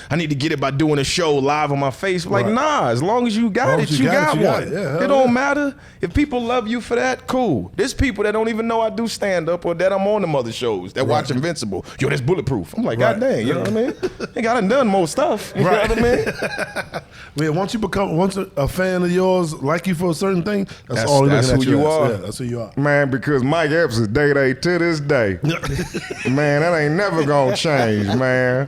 B: by doing a show live on my face. Like, nah, as long as you got it, you got one.
A: Yeah,
B: it don't matter if people love you for that. Cool. There's people that don't even know I do stand up or that I'm on them other shows that watch Invincible. Yo, that's bulletproof. I'm like, God dang, you know what I mean? I done done more stuff. You know what I mean?
A: Yeah, once a fan of yours like you for a certain thing, that's all they're
B: that's
A: looking
B: who
A: at
B: you are.
A: Yeah, that's who you are.
B: Man, because Mike Epps' day to this day. Man, that ain't never gonna change, man.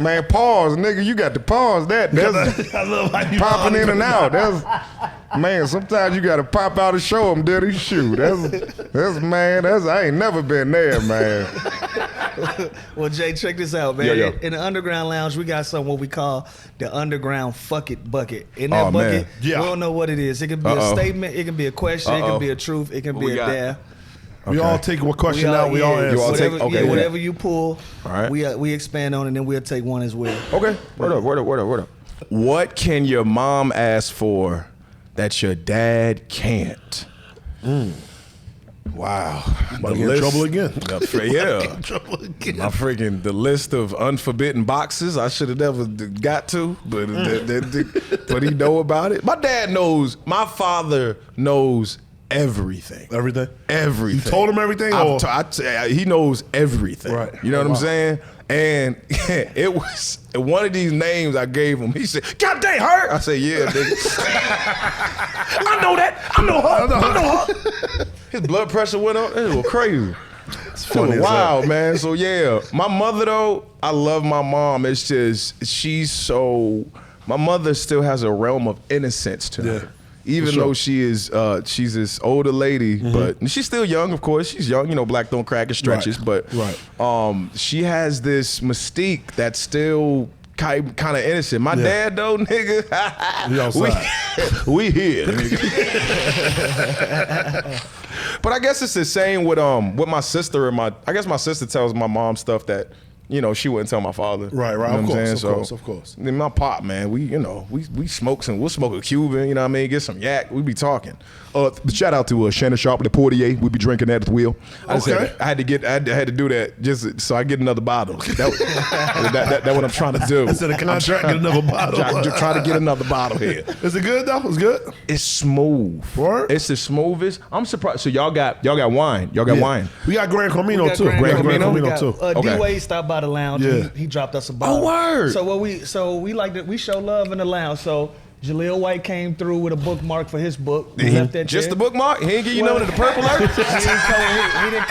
B: Man, pause, nigga. You got to pause that. That's
A: I love how you
B: popping in and out. Man, sometimes you gotta pop out and show them, Diddy. Shoot, I ain't never been there, man.
C: Well, Jay, check this out, man.
B: Yo.
C: In the Underground Lounge, we got something what we call the Underground Fuck It bucket. In that bucket, we don't know what it is. It can be a statement, it can be a question, it can be a truth, it can be a dare.
A: We all take one question out. We all answer.
C: Whatever you pull,
B: all right.
C: we expand on it, and then we'll take one as well.
B: Okay, word up. What can your mom ask for that your dad can't? Wow.
A: Might get in trouble again.
B: Yeah.
A: Trouble again.
B: My freaking the list of unforbidden boxes I should have never got to, but he know about it. My father knows everything.
A: Everything?
B: Everything.
A: You told him everything?
B: He knows everything.
A: Right.
B: You know what I'm saying? And it was one of these names I gave him. He said, God dang, Hurt. I said, yeah, nigga. I know that. I know her. His blood pressure went up. It was crazy. It's funny. Wild, man. So yeah, my mother though, I love my mom. It's just my mother still has a realm of innocence to her. Even though she's this older lady, but she's still young, of course. She's young, black don't crack, it stretches. But she has this mystique that's still kind of innocent. My dad though, nigga, we here. But I guess it's the same with my sister and I guess my sister tells my mom stuff that you know, she wouldn't tell my father.
A: Right,
B: You know
A: of
B: what I'm
A: course,
B: saying?
A: of course.
B: Then my pop, man, we smoke we'll smoke a Cuban, you know what I mean? Get some yak, we be talking. Shout out to Shannon Sharp, the Portier. We be drinking that at the wheel. I had to do that just so I get another bottle. That's what I'm trying to do.
A: Instead of contract, get another bottle.
B: Try to get another bottle here.
A: Is it good though? It's good.
B: It's smooth.
A: Word?
B: It's the smoothest. I'm surprised. So y'all got wine. Y'all got wine.
A: We got Grand Camino too.
B: Grand Camino?
A: too.
B: Okay.
C: D-Wade stopped by the lounge.
A: Yeah.
C: He dropped us a bottle.
B: Oh, word.
C: So we show love in the lounge. So Jaleel White came through with a bookmark for his book. He left that
B: Just
C: there.
B: the bookmark? He ain't give you none of the purple earth?
C: He didn't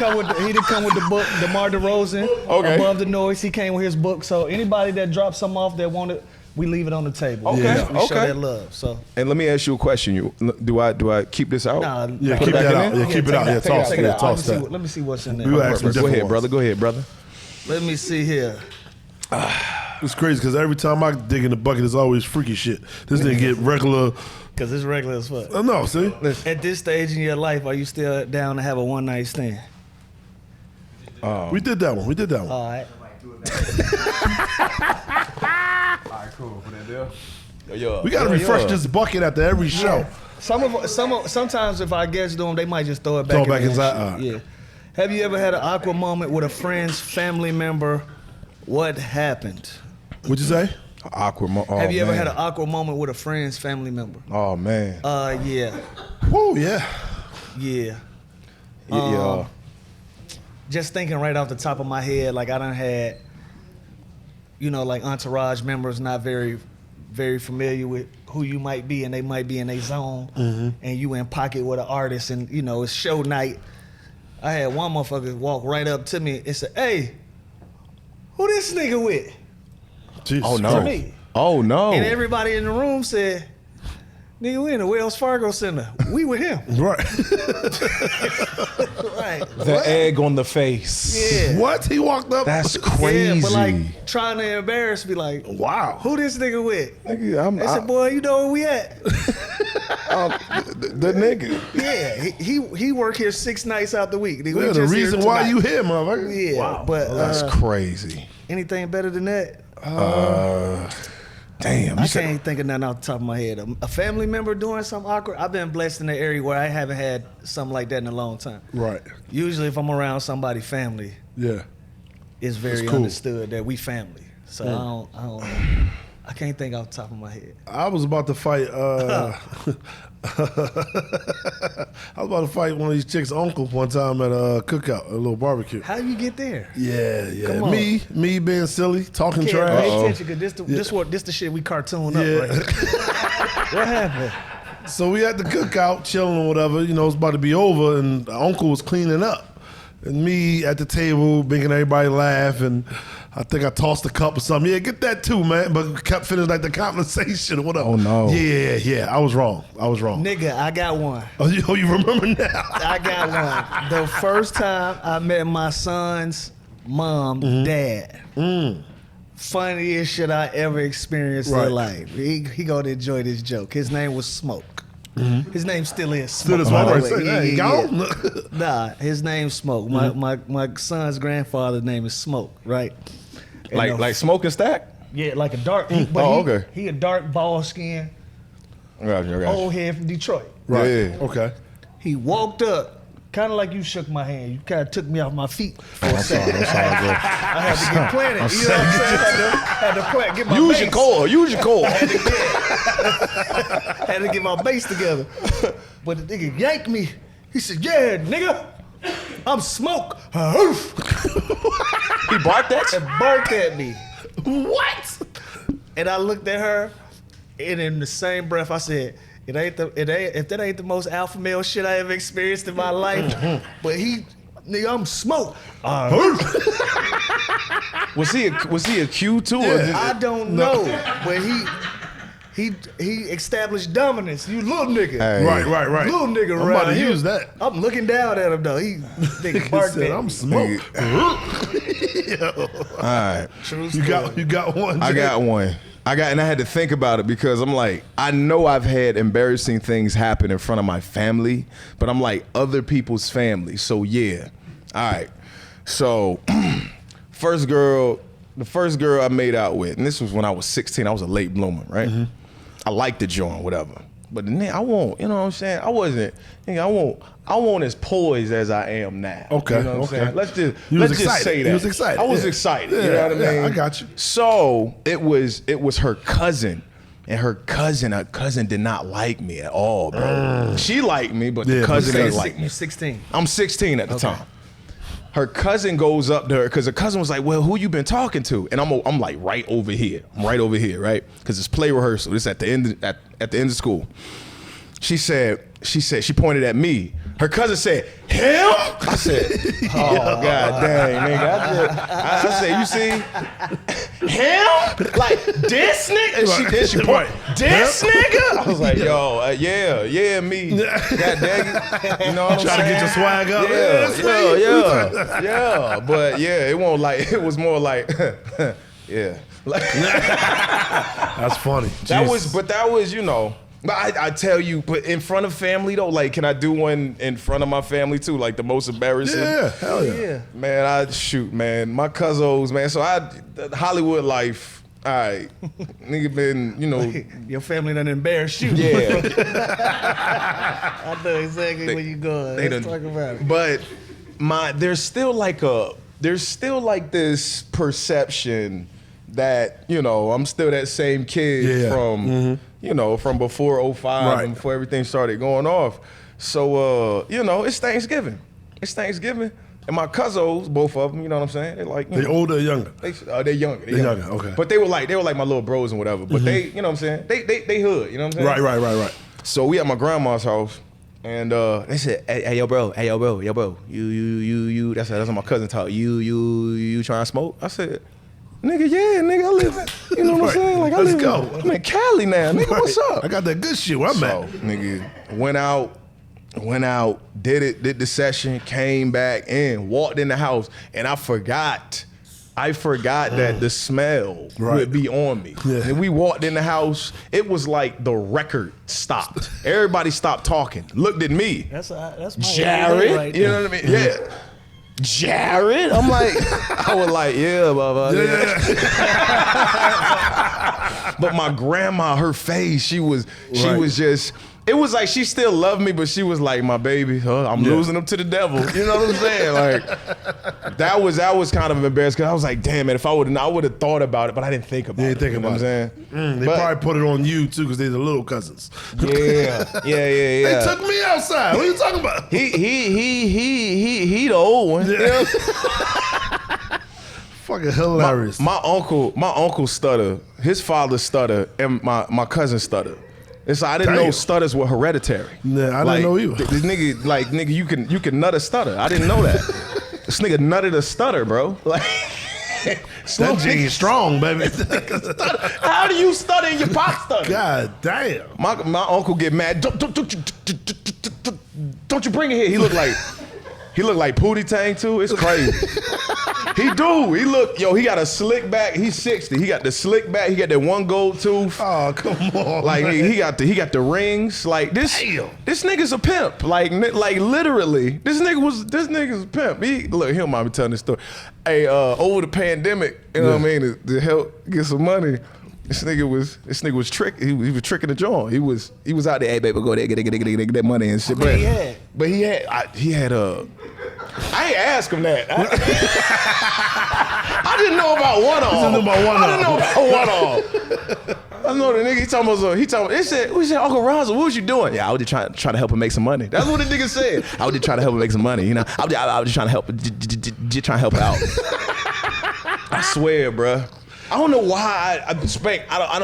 C: come with the book, DeMar DeRozan,
B: Okay.
C: Above the Noise. He came with his book. So anybody that dropped something off that wanted, we leave it on the table.
B: Okay,
C: We show
B: okay.
C: that love. So
B: And let me ask you a question. Do I keep this out?
C: nah,
A: Yeah,
C: put
A: keep
C: it back
A: that
C: in
A: out.
C: there?
A: Yeah, keep it out. Yeah,
C: Take
A: toss
C: it
A: it.
C: out.
A: Toss that.
C: Let me see what's in there.
A: We were asking
B: Go
A: different
B: ahead,
A: ones.
B: brother. Go ahead, brother.
C: Let me see here.
A: It's crazy because every time I dig in the bucket, it's always freaky shit. This nigga get regular.
C: Because it's regular as fuck.
A: No, see?
C: At this stage in your life, are you still down to have a one night stand?
A: We did that one.
C: All right.
B: Yo,
A: We got to refresh this bucket after every show.
C: Sometimes if our guests do them, they might just throw it back.
A: Throw it back
C: in
A: inside,
C: there.
A: all right.
C: Yeah. Have you ever had an awkward moment with a friend's family member? What happened?
A: What'd you say?
B: Awkward.
C: Have you ever had an awkward moment with a friend's family member?
B: Oh man.
C: Yeah.
A: Woo, yeah.
B: Yeah.
C: Just thinking right off the top of my head, like I done had, like entourage members not very, very familiar with who you might be, and they might be in a zone, and you in pocket with an artist, and it's show night. I had one motherfucker walk right up to me and say, "Hey, who this nigga with?"
A: Jesus
B: Oh
A: Christ.
B: no.
C: me.
B: Oh no.
C: And everybody in the room said, "Nigga, we in the Wells Fargo Center. We with him."
A: Right.
C: Right.
B: The egg on the face.
C: Yeah.
A: What? He walked up?
B: That's crazy.
C: Yeah, but like trying to embarrass me, like,
A: Wow.
C: who this nigga with?
B: Nigga,
C: They said, "Boy, you know where we at?"
B: the nigga.
C: Yeah, he work here 6 nights out the week. We
A: Yeah, the
C: just here
A: reason why
C: tonight.
A: you here, motherfucker.
C: Yeah,
A: Wow.
C: but
B: That's crazy.
C: anything better than that?
B: Damn.
C: I
B: You said,
C: can't think of nothing off the top of my head. A family member doing something awkward. I've been blessed in an area where I haven't had something like that in a long time.
A: Right.
C: Usually, if I'm around somebody's family,
A: Yeah.
C: it's very
A: cool.
C: understood that we family. So I don't know. I can't think off the top of my head.
A: I was about to fight. I was about to fight one of these chicks' uncle one time at a cookout, a little barbecue.
C: How you get there?
A: Yeah.
C: Come on.
A: Me being silly, talking
C: Can't
A: trash.
C: pay attention because this the shit we cartoon up.
A: Yeah.
C: Right? What happened?
A: So we at the cookout, chilling or whatever. It's about to be over, and the uncle was cleaning up, and me at the table making everybody laugh, and I think I tossed a cup or something. Yeah, get that too, man. But kept finishing like the conversation or whatever.
B: Oh, no.
A: Yeah. I was wrong.
C: Nigga, I got one.
A: Oh, you remember now?
C: I got one. The first time I met my son's mom, dad. Funniest shit I ever experienced
A: Right.
C: in life. He gonna enjoy this joke. His name was Smoke. His name still is
A: Still
C: Smoke.
A: is
C: by
A: my
C: the
A: right.
C: way.
A: Hey, gone?
C: Nah, his name's Smoke. My son's grandfather's name is Smoke, right? And
B: like smoke and stack?
C: yeah, like a dark.
B: okay.
C: He a dark bald skin,
B: I got you.
C: old head from Detroit.
A: Right.
B: Yeah.
A: Okay.
C: He walked up, kind of like you shook my hand. You kind of took me off my feet for a
B: I'm sorry,
C: second.
B: bro.
C: I had to get planted. You know what I'm saying? Had to plant, get my
B: Use
C: base.
B: your core. Use your core.
C: Had to get my base together. But the nigga yanked me. He said, "Yeah, nigga, I'm Smoke."
B: He barked at you?
C: And barked at me.
A: What?
C: And I looked at her, and in the same breath, I said, if that ain't the most alpha male shit I ever experienced in my life, but nigga, I'm Smoke.
B: Was he a Q too? Or did,
C: I don't know, but he established dominance. You little nigga.
B: Hey.
A: Right.
C: Little nigga
A: I'm
C: around
A: about to
C: here.
A: use that.
C: I'm looking down at him though. He nigga
A: He
C: barked
A: said,
C: at
A: I'm
C: me.
A: smoke.
B: all right.
C: True
A: You got one.
B: I
A: Jay?
B: got one. And I had to think about it because I'm like, I know I've had embarrassing things happen in front of my family, but I'm like other people's family. So yeah. All right. So first girl, the first girl I made out with, and this was when I was 16. I was a late bloomer, right? I liked the joint, whatever. But the nigga, I won't. You know what I'm saying? I wasn't. Nigga, I won't as poised as I am now.
A: Okay.
B: You know what I'm saying? Let's just say that.
A: You was excited.
B: I was excited.
A: Yeah,
B: you know what I mean?
A: yeah, I got you.
B: So it was her cousin. And her cousin did not like me at all, bro. She liked me, but the cousin didn't like me.
C: You're 16.
B: I'm 16 at the time. Her cousin goes up to her because her cousin was like, "Well, who you been talking to?" And I'm like right over here. I'm right over here, right? Because it's play rehearsal. It's at the end of school. She pointed at me. Her cousin said, "Him?" I said, "Oh God dang, nigga!" I said, "You see, him? Like this nigga?" And she pointed, "This nigga?" I was like, "Yo, yeah, me." God dang it, you know what I'm saying?
A: Trying to get your swag up.
B: Yeah. But yeah, it was more like, yeah. Like,
A: that's funny.
B: That was, you know. But I tell you, but in front of family though, like, can I do one in front of my family too? Like the most embarrassing?
A: Yeah, hell yeah.
B: Man, man. My cousins, man. So the Hollywood life, all right. Nigga been, you know.
C: Your family done embarrassed you.
B: Yeah.
C: I know exactly where you going. Let's talk about it.
B: But there's still like this perception that, you know, I'm still that same kid from, you know, from before 05 and before everything started going off. So, you know, it's Thanksgiving. And my cousins, both of them, you know what I'm saying? They're like,
A: they older or younger?
B: They're younger.
A: They're younger, okay.
B: But they were like my little bros and whatever. But they, you know what I'm saying? They hood, you know what I'm saying?
A: Right.
B: So we at my grandma's house. And they said, hey, yo, bro, you. That's how my cousin talk. You trying to smoke? I said, nigga, I live. You know what I'm saying? Like,
A: Let's go.
B: I'm in Cali now, nigga. What's up?
A: I got that good shit. Where I'm at?
B: Nigga, went out, did the session, came back in, walked in the house, and I forgot that the smell would be on me.
A: Yeah.
B: And we walked in the house, it was like the record stopped. Everybody stopped talking, looked at me.
C: That's my
B: Jared,
C: right
B: you know what I mean? Yeah. Jared? I'm like, I was like, yeah, blah. But my grandma, her face, she was just, it was like she still loved me, but she was like, my baby, I'm losing them to the devil. You know what I'm saying? Like, that was kind of embarrassing because I was like, damn it, if I would have thought about it, but I didn't think about it. You know what I'm saying?
A: They probably put it on you too because they're the little cousins.
B: Yeah.
A: They took me outside. What are you talking about?
B: He the old one.
A: Yeah. Fucking hilarious.
B: My uncle stutter, his father stutter, and my cousin stutter. It's like, I didn't know stutters were hereditary.
A: Yeah, I didn't know either.
B: This nigga, you can nut a stutter. I didn't know that. This nigga nutted a stutter, bro. Like,
A: that gene strong, baby.
B: How do you stutter and your pop stutter?
A: God damn.
B: My uncle get mad. Don't you bring it here? He look like Pootie Tang too. It's crazy. He look, he got a slick back. He's 60. He got the slick back. He got that one gold tooth.
A: Oh, come on.
B: Like, man. he got the rings. Like, this nigga's a pimp. Like literally, this nigga's a pimp. He don't mind me telling this story. Hey, over the pandemic, you know what I mean, to help get some money. This nigga was tricking. He was tricking the joint. He was out there. Hey, baby, go there, get that money and shit. But he had I ain't asked him that. I didn't know about one arm. I know the nigga. He talking about. We said, Uncle Ronzo, what was you doing? Yeah, I was just trying to help him make some money. That's what the nigga said. I was just trying to help him make some money. You know, I was just trying to help out. I swear, bruh. I don't know why Spank. I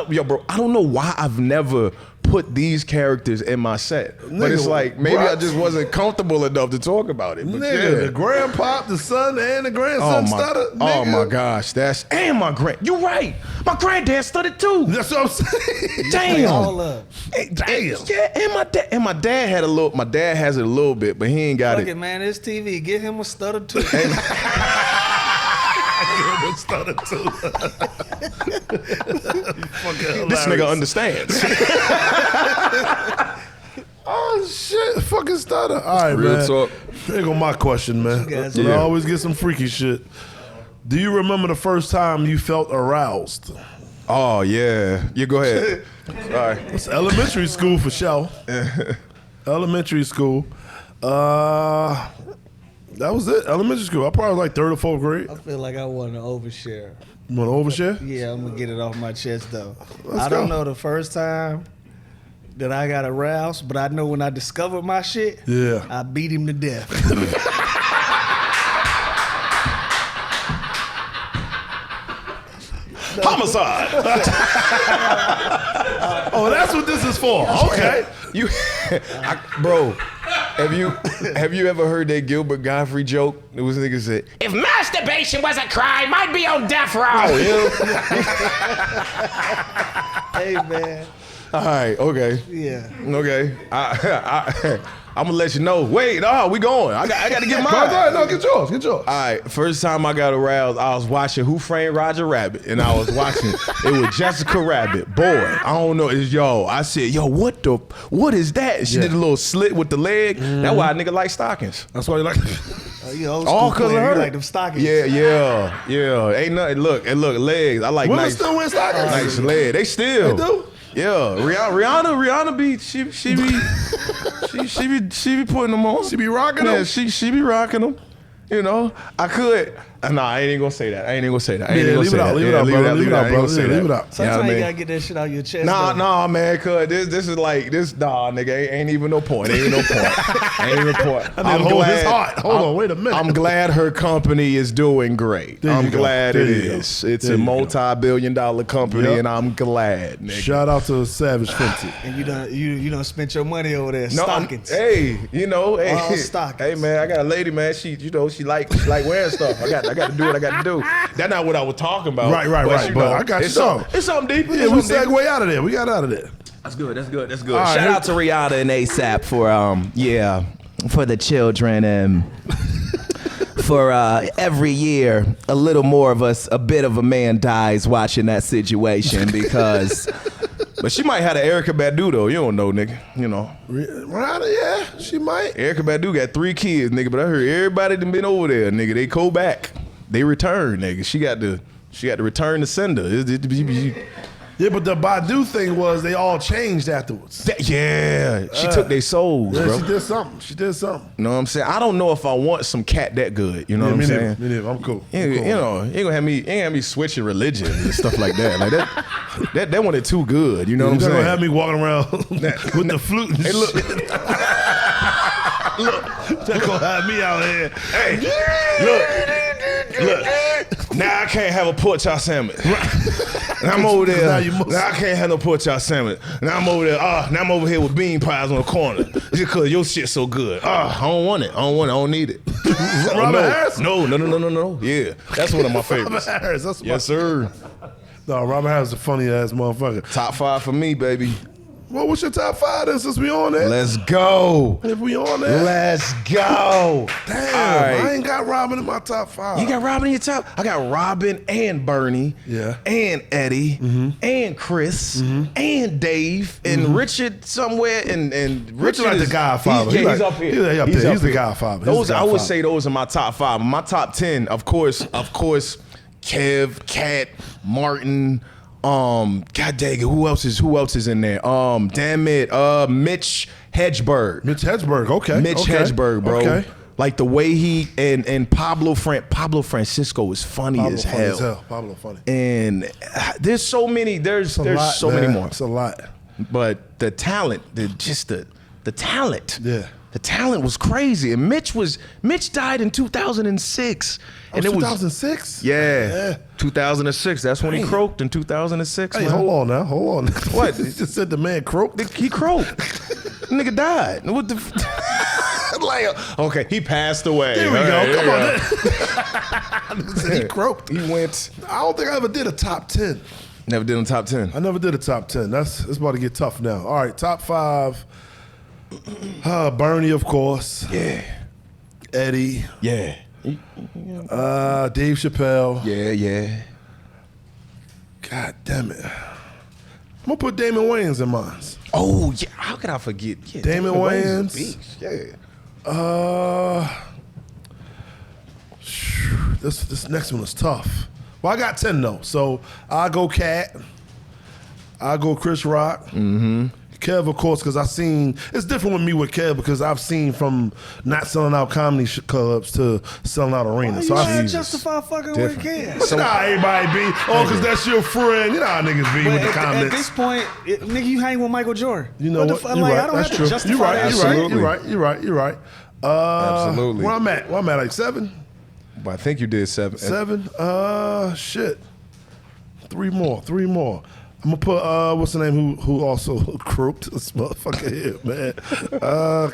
B: don't know why I've never put these characters in my set. But it's like maybe I just wasn't comfortable enough to talk about it. But
A: the grandpa, the son, and the grandson stutter.
B: Oh my gosh, you're right. My granddad stuttered too.
A: That's what I'm saying.
B: Damn.
C: All up.
B: Damn. And my dad had a little. My dad has it a little bit, but he ain't got
C: Fuck it, man. It's TV. Get him a stutter too.
A: Stutter too.
B: This nigga understands.
A: Oh shit, fucking stutter. All right,
B: Real
A: man.
B: talk.
A: Here go my question, man. I always get some freaky shit. Do you remember the first time you felt aroused?
B: Oh yeah. You go ahead. Sorry.
A: It's elementary school for sure. Elementary school. That was it. Elementary school. I probably was like 3rd or 4th grade.
C: I feel like I want to overshare.
A: You want to overshare?
C: Yeah, I'm gonna get it off my chest though.
A: Let's
C: I don't
A: go.
C: know the first time that I got aroused, but I know when I discovered my shit,
A: Yeah.
C: I beat him to death.
B: Homicide.
A: Oh, that's what this is for. Okay.
B: Bro, have you ever heard that Gilbert Godfrey joke? It was a nigga said,
E: If masturbation was a crime, I'd be on death row.
C: Hey man,
B: all right, okay.
C: yeah.
B: Okay. I'm gonna let you know. Wait, no, we going. I got to get mine.
A: Go ahead. No, get yours. Get yours.
B: All right, first time I got aroused, I was watching Who Framed Roger Rabbit, and I was watching it was Jessica Rabbit. Boy, I don't know, it's I said, what is that? And she did a little slit with the leg. That's why a nigga like stockings.
A: That's why you like.
C: You old
B: All
C: school
B: cause of
C: player.
B: her.
C: You like them stockings.
B: Yeah. Ain't nothing. Look, legs. I like
A: Women
B: nice,
A: still wear stockings.
B: nice legs. They still.
A: They do?
B: Yeah, Rihanna be she be putting them on.
A: She be rocking
B: Yeah,
A: them?
B: she be rocking them. You know, I could. Nah, I ain't gonna say that. I ain't even gonna say that. I ain't
A: Yeah,
B: even
A: leave it
B: gonna say
A: out.
B: that.
A: Leave it
B: Yeah,
A: out, brother. Leave it out,
B: I ain't gonna
A: brother.
B: say
A: Yeah,
B: that.
A: leave it out.
C: Sometimes
B: Yeah,
C: you
B: man.
C: gotta get that shit out your chest. though.
B: Nah, man, cuz this is like this. Nah, nigga, ain't even no point. Ain't no point. Ain't even no point.
A: I need to hold his heart. Hold on, wait a minute.
B: I'm glad her company is doing great.
A: There you
B: I'm
A: go.
B: glad
A: There
B: it
A: you go.
B: is. It's
A: There
B: a
A: you go.
B: multi-billion-dollar company,
A: Yep.
B: and I'm glad, nigga.
A: Shout out to Savage Fenty.
C: And you done spent your money over there.
B: No,
C: Stockings.
B: hey, hey,
C: All stockings.
B: hey, man, I got a lady, man. She like wearing stuff. I got to do what I got to do. That's not what I was talking about.
A: Right.
B: you
A: But
B: know,
A: I got you.
B: it's something deeper.
A: Yeah, we segue out of there. We got out of there.
E: That's good.
A: All right,
E: Shout
A: here-
E: out to Rihanna and ASAP for the children and for every year a little more of us, a bit of a man dies watching that situation because
B: But she might have the Erykah Badu though. You don't know, nigga. You know,
A: Rihanna, yeah, she might.
B: Erykah Badu got 3 kids, nigga. But I heard everybody that been over there, nigga. They go back. They return, nigga. She got to return the sender.
A: Yeah, but the Badu thing was they all changed afterwards.
B: She took their souls,
A: Yeah,
B: bro.
A: she did something. She did something.
B: You know what I'm saying? I don't know if I want some cat that good. You know what I'm
A: me
B: saying?
A: neither. Me neither. I'm cool.
B: You
A: I'm cool.
B: know, you ain't gonna have me switching religion and stuff like that. Like that one is too good. You know what I'm
A: You're
B: saying?
A: gonna have me walking around with the flute and
B: Hey, look.
A: shit. Look, they're gonna have me out here.
B: Hey, look. Now I can't have a pork chop sandwich. And I'm over there.
A: Now you must-
B: Now I can't have no pork chop sandwich. Now I'm over there. Now I'm over here with bean pies on the corner just because your shit's so good. I don't want it. I don't need it.
A: Robert Harris?
B: No. Yeah, that's one of my
A: Robert
B: favorites.
A: Harris. That's
B: Yes, sir.
A: No, Robert Harris is a funny ass motherfucker.
B: Top 5 for me, baby.
A: Well, what's your top 5 then, since we on there?
B: Let's go.
A: If we on there.
B: Let's go.
A: Damn,
B: All right.
A: I ain't got Robin in my top 5.
B: You got Robin in your top? I got Robin and Bernie.
A: Yeah.
B: And Eddie. And Chris. And Dave. And Richard somewhere. And
A: Richard like the Godfather.
B: He's,
A: He like-
B: he's up here.
A: he up there. He's the Godfather. He's
B: Those
A: the
B: I would
A: Godfather.
B: say those are my top 5. My top 10, of course, Kev, Cat, Martin. God dang it, who else is in there? Damn it, Mitch Hedgeberg.
A: Mitch Hedgeberg, okay.
B: Mitch
A: okay.
B: Hedgeberg, bro.
A: Okay.
B: Like the way he and Pablo Francisco is funny
A: Pablo
B: as
A: funny
B: hell.
A: as hell. Pablo funny.
B: And there's so many. There's so many more.
A: It's a lot.
B: But the talent, the talent.
A: Yeah.
B: The talent was crazy. And Mitch died in 2006. And it was
A: 2006?
B: Yeah. 2006. That's when he
A: Damn.
B: croaked in 2006.
A: Hey,
B: man.
A: hold on now. Hold on.
B: What?
A: You just said the man croaked?
B: He croaked. Nigga died. What the? Like, okay, he passed away.
A: There we
B: All
A: go.
B: right,
A: Come on. He croaked.
B: He went.
A: I don't think I ever did a top 10.
B: Never did on top 10.
A: I never did a top 10. It's about to get tough now. All right, top 5. Bernie, of course.
B: Yeah.
A: Eddie.
B: Yeah.
A: Dave Chappelle.
B: Yeah.
A: God damn it. I'm going to put Damon Wayans in mine.
B: Oh, yeah. How could I forget? Yeah,
A: Damon Wayans.
B: is a beast. Yeah.
A: This next one is tough. Well, I got 10 though. So I go Cat. I go Chris Rock. Mm-hmm. Kev, of course, because I've seen, it's different with me with Kev because I've seen from not selling out comedy clubs to selling out arenas. So
C: I
A: I
C: can't justify fucking with Kev.
A: So nah, everybody be, because that's your friend. You know how niggas be with the comments.
C: At this point, nigga, you hang with Michael Jordan.
A: You know what?
C: Like, I don't have to justify that.
A: You're right.
B: Absolutely.
A: Where I'm at, like 7?
B: But I think you did 7.
A: 7? Shit. 3 more. I'm gonna put what's the name who also croaked this motherfucker here, man.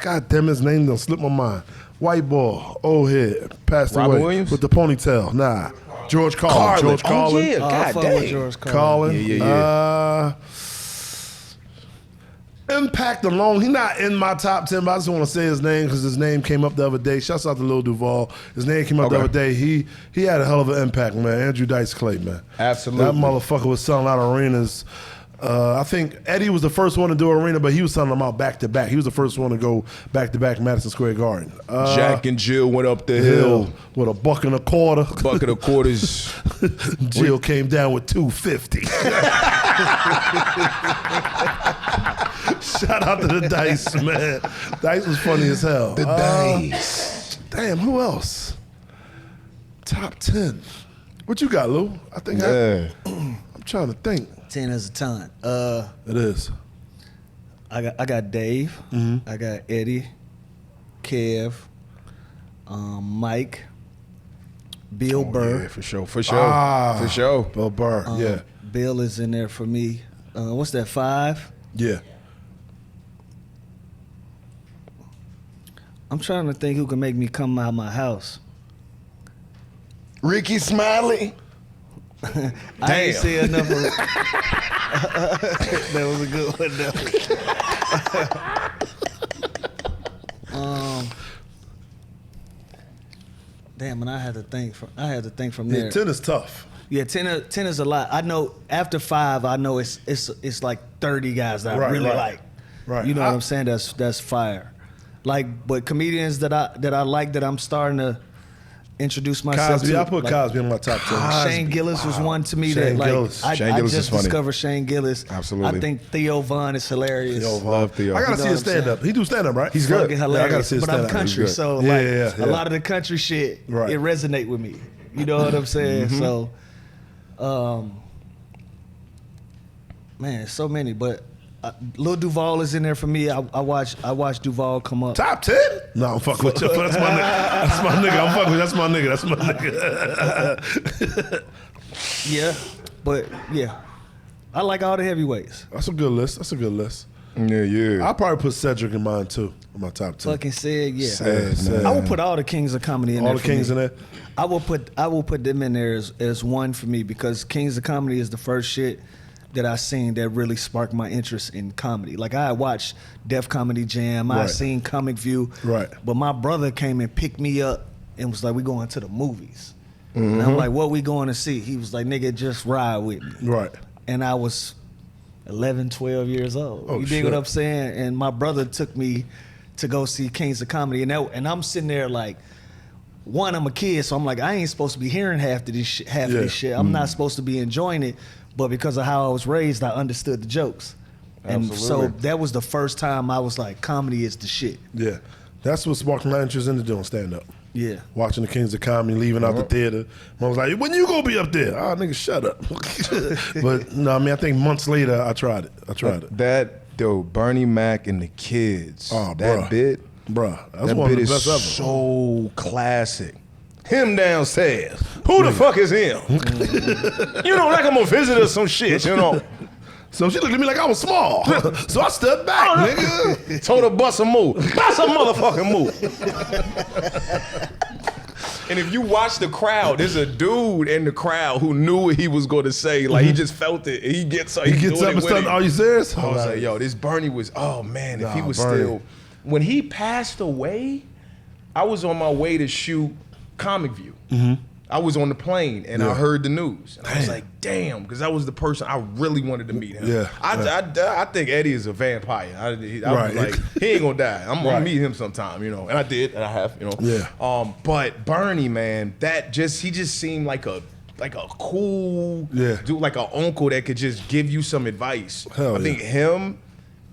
A: God damn, his name don't slip my mind. White boy, old head, passed
B: Robert
A: away
B: Williams?
A: with the ponytail. Nah, George Carlin. George Carlin.
E: Oh yeah, God dang.
C: George Carlin.
A: Yeah. Impact alone, he not in my top 10, but I just want to say his name because his name came up the other day. Shouts out to Lil Duval. His name came up the other day. He had a hell of an impact, man. Andrew Dice Clay, man.
B: Absolutely.
A: That motherfucker was selling out arenas. I think Eddie was the first one to do arena, but he was selling them out back to back. He was the first one to go back to back Madison Square Garden.
B: Jack and Jill went up the hill
A: with a buck and a quarter.
B: Bucket of quarters.
A: Jill came down with $2.50. Shout out to the Dice, man. Dice was funny as hell.
B: The Dice.
A: Damn, who else? Top 10. What you got, Lou? I think I'm trying to think.
C: 10 is a ton.
A: It is.
C: I got Dave.
A: Mm-hmm.
C: I got Eddie, Kev, Mike, Bill Burr.
B: Yeah, for sure.
A: Bill Burr, yeah.
C: Bill is in there for me. What's that, 5?
A: Yeah.
C: I'm trying to think who can make me come out of my house.
B: Ricky Smiley.
C: I ain't see enough of it. That was a good one, though. Damn, and I had to think from there.
A: Yeah, 10 is tough.
C: Yeah, 10 is a lot. I know after 5, I know it's like 30 guys that I really like.
A: Right.
C: You know what I'm saying? That's fire. Like, but comedians that I like that I'm starting to introduce myself
A: Cosby,
C: to.
A: I put Cosby in my top 10.
C: Shane Gillis was one to me
A: Shane
C: that
A: Gillis.
C: like
B: Shane
C: I
B: Gillis
C: just
B: is funny.
C: discovered Shane Gillis.
B: Absolutely.
C: I think Theo Von is hilarious.
B: Love Theo.
A: I gotta
C: You know
A: see
C: what
A: his
C: I'm saying?
A: stand-up. He do stand-up, right?
B: He's good.
C: Fucking hilarious.
A: I gotta see his
C: but I'm
A: stand-up.
C: country,
B: He's
C: so
A: good.
C: like
A: Yeah.
C: a lot of the country shit,
A: Right.
C: it resonate with me. You know what I'm saying? So, man, so many. But Lil Duval is in there for me. I watch Duval come up.
A: Top 10? No, I'm fucking with you. That's my nigga. I'm fucking with you. That's my nigga.
C: Yeah, but yeah, I like all the heavyweights.
A: That's a good list.
B: Yeah.
A: I'll probably put Cedric in mine too, in my top 10.
C: Fucking said, yeah.
A: Sad.
C: I will put all the kings of comedy in there.
A: All the
C: for
A: kings
C: me.
A: in there?
C: I will put them in there as one for me because Kings of Comedy is the first shit that I seen that really sparked my interest in comedy. Like I had watched Def Comedy Jam, I
A: Right.
C: seen Comic View,
A: Right.
C: But my brother came and picked me up and was like, "We going to the movies," and I'm like, "What we going to see?" He was like, "Nigga, just ride with me."
A: Right.
C: And I was 11, 12 years old.
A: Oh,
C: you dig
A: shit.
C: what I'm saying? And my brother took me to go see Kings of Comedy, and I'm sitting there like, one, I'm a kid, so I'm like, I ain't supposed to be hearing half of this shit. I'm not supposed to be enjoying it, but because of how I was raised, I understood the jokes. And so
B: Absolutely.
C: that was the first time I was like, comedy is the shit.
A: Yeah. That's what sparked my interest into doing stand-up.
C: Yeah.
A: Watching the Kings of Comedy, leaving out the theater. Mom was like, when you gonna be up there? Oh, nigga, shut up. But no, I mean, I think months later, I tried it.
B: That, Bernie Mac and the kids.
A: Oh,
B: that
A: bruh.
B: bit.
A: Bruh, that's
B: That
A: one
B: bit
A: of the
B: is
A: best ever.
B: so classic. Him downstairs. Who the fuck is him? You know, like I'm a visitor or some shit, you know.
A: So she looked at me like I was small. So I stepped back, nigga.
B: Told her bust a move. Bust a motherfucking move. And if you watch the crowd, there's a dude in the crowd who knew what he was going to say. Like, he just felt it. He gets up
A: He gets up and starts, are you serious?
B: I was like, yo, this Bernie was, oh man, if he
A: Nah,
B: was
A: Bernie.
B: still, when he passed away, I was on my way to shoot Comic View. I was on the plane and I heard the news. And I was like, damn, because that was the person I really wanted to meet him.
A: Yeah.
B: I think Eddie is a vampire. I was like, he ain't gonna die. I'm gonna meet him sometime, you know. And I did, and I have, you know.
A: Yeah.
B: But Bernie, man, he just seemed like a cool dude, like an uncle that could just give you some advice.
A: Hell
B: I think him.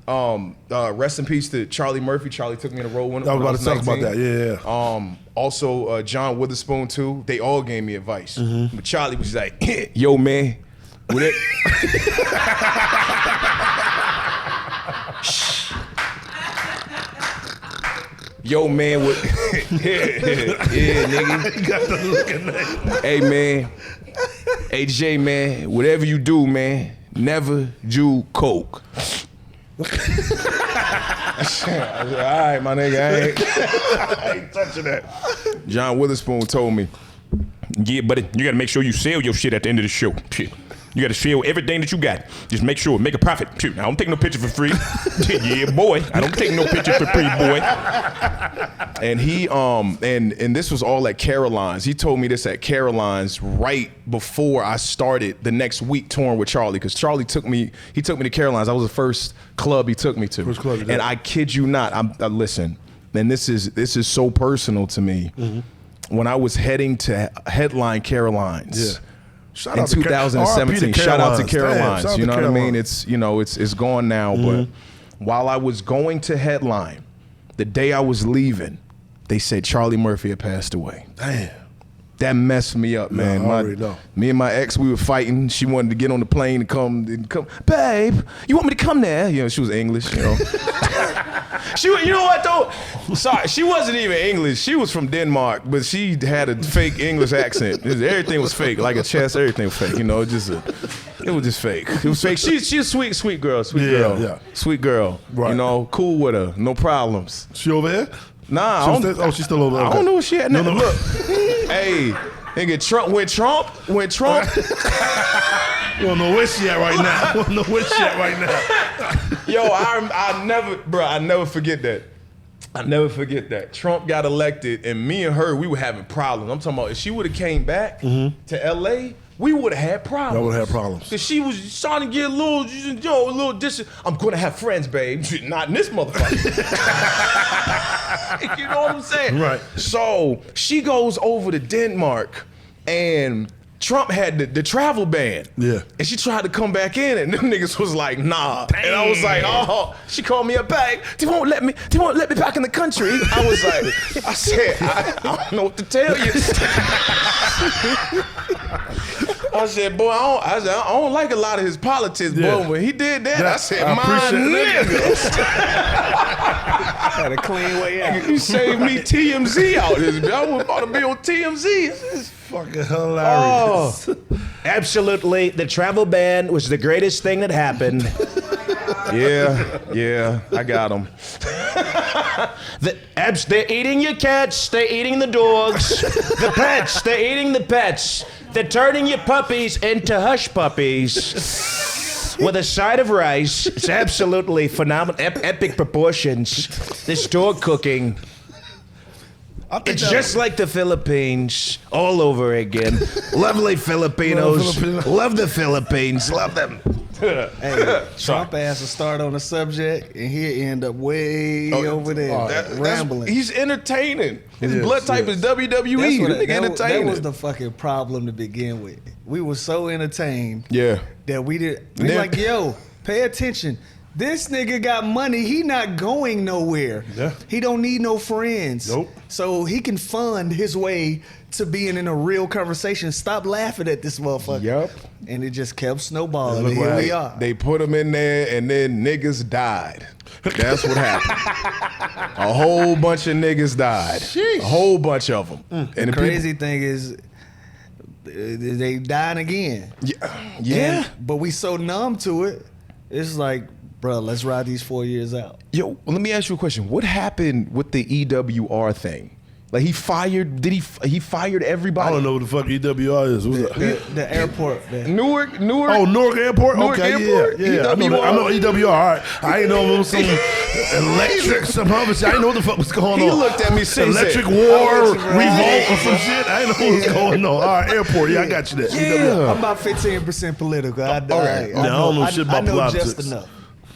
B: Rest in peace to Charlie Murphy. Charlie took me in a role when
A: I was about to talk
B: 19.
A: about that. Yeah.
B: Also, John Witherspoon too. They all gave me advice. But Charlie was like, "Yo, man, with it." Yo, man, what? Yeah, nigga.
A: You got the look in there.
B: Hey, man. Hey, Jay, man. Whatever you do, man, never do coke. I said, all right, my nigga, I ain't touching that. John Witherspoon told me, yeah, buddy, you gotta make sure you sell your shit at the end of the show. Shit. You gotta sell everything that you got. Just make sure, make a profit. Shoot, I don't take no picture for free. Yeah, boy, I don't take no picture for free, boy. And he, and this was all at Caroline's. He told me this at Caroline's right before I started the next week touring with Charlie, because Charlie took me to Caroline's. I was the first club he took me to.
A: First club you did.
B: And I kid you not, I listen, and this is so personal to me. When I was heading to headline Caroline's.
A: Yeah.
B: In 2017, shout out to Caroline's.
A: Damn,
B: you know what I mean?
A: Caroline's.
B: It's gone now. But while I was going to headline, the day I was leaving, they said Charlie Murphy had passed away.
A: Damn.
B: That messed me up, man.
A: I already know.
B: Me and my ex, we were fighting. She wanted to get on the plane and come. Babe, you want me to come there? You know, she was English, you know. You know what though? Sorry, she wasn't even English. She was from Denmark, but she had a fake English accent. Everything was fake, like a chest. Everything was fake. You know, it was just fake. It was fake. She's a sweet girl. Sweet girl. Right. You know, cool with her, no problems.
A: She over here?
B: Nah,
A: she's still over there.
B: I don't know what she had.
A: No.
B: Look, hey, nigga, Trump. When Trump.
A: We don't know where she at right now. We don't know where she at right now.
B: Yo, I never forget that. I never forget that. Trump got elected, and me and her, we were having problems. I'm talking about if she would have came back to LA, we would have had problems.
A: I would have had problems.
B: Cause she was starting to get a little distant. I'm gonna have friends, babe. Not in this motherfucker. You know what I'm saying?
A: Right.
B: So she goes over to Denmark, and Trump had the travel ban. Yeah. And she tried to come back in, and them niggas was like, nah. Damn. And I was like, oh, she called me a bag. They won't let me back in the country. I was like, I said, I don't know what to tell you. I said, boy, I don't like a lot of his politics, boy. When he did that, I said, my niggas.
C: Had a clean way out.
B: You saved me TMZ out here. I was about to be on TMZ.
A: It's fucking hilarious.
E: Oh, absolutely. The travel ban was the greatest thing that happened.
B: Yeah, I got him.
E: They're eating your cats. They're eating the dogs. The pets. They're eating the pets. They're turning your puppies into hush puppies with a side of rice. It's absolutely phenomenal. Epic proportions. This dog cooking. It's just like the Philippines all over again. Lovely Filipinos. Love the Philippines. Love them.
C: Hey, Trump ass to start on a subject and he'll end up way over there rambling.
B: He's entertaining. His blood type is WWE.
C: That was the fucking problem to begin with. We were so entertained that we did. We like, yo, pay attention. This nigga got money. He not going nowhere. Yeah. He don't need no friends. Nope. So he can fund his way to being in a real conversation. Stop laughing at this motherfucker. Yep. And it just kept snowballing. And here we are.
B: They put him in there, and then niggas died. That's what happened. A whole bunch of niggas died. Sheesh. A whole bunch of them.
C: And the crazy thing is, they dying again. Yeah. But we so numb to it. It's like, bro, let's ride these 4 years out.
B: Yo, let me ask you a question. What happened with the EWR thing? Like he fired. Did he fired everybody?
A: I don't know what the fuck EWR is. What's that?
C: The airport. Man.
B: Newark.
A: Oh, Newark Airport?
B: Newark
A: Okay,
B: Airport?
A: yeah. I know EWR. All right. I didn't know it was some electric, some other shit. I didn't know what the fuck was going on.
B: He looked at me saying,
A: Electric war, revolt or some shit. I didn't know what was going on. All right, airport. Yeah, I got you there.
B: Yeah.
C: I'm about 15% political. I
A: don't know shit about politics.
C: Just enough.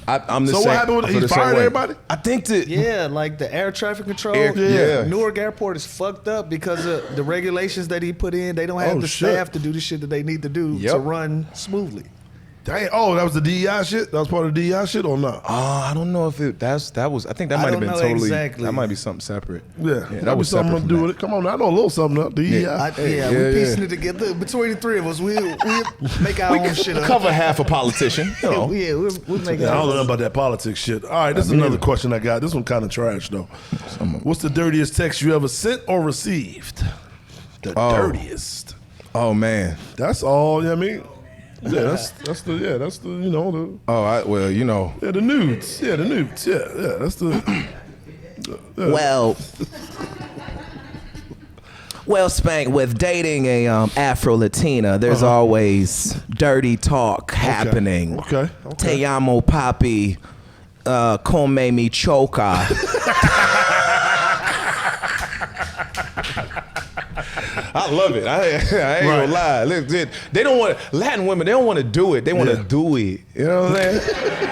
B: I'm the
A: So
B: same.
A: what happened with
B: I feel
A: he
B: the same
A: fired
B: way.
A: everybody?
B: I think that
C: Yeah, like the air traffic control.
B: Yeah.
C: Newark Airport is fucked up because of the regulations that he put in. They don't have the
A: shit.
C: staff to do the shit that they need to do
B: Yep.
C: to run smoothly.
A: Dang. Oh, that was the DEI shit? That was part of the DEI shit or not?
B: I don't know if that was. I think that
C: I
B: might have
C: don't
B: been
C: know
B: totally.
C: exactly.
B: That might be something separate.
A: Yeah.
B: that was
A: something
B: separate
A: to
B: from
A: do
B: that.
A: with it. Come on, I know a little something up. DEI.
C: We piecing it together. Between the three of us, we make our own shit up.
B: Cover half a politician. You know.
C: Yeah, we'll make it
A: I don't know
C: up.
A: nothing about that politics shit. All right, this is another question I got. This one kind of trash, though. What's the dirtiest text you ever sent or received? The dirtiest.
B: Oh man.
A: That's all, you know what I mean? Yeah, that's the you know, the
B: Well, you know.
A: yeah, the nudes. Yeah, the nudes. Yeah, that's the
E: Well, Spank, with dating a Afro-Latina, there's always dirty talk happening.
A: Okay.
E: Te amo papi, come mi choca.
B: I love it. I ain't gonna lie. Look, they don't want Latin women. They don't want to do it. They want to do it. You know what I'm saying?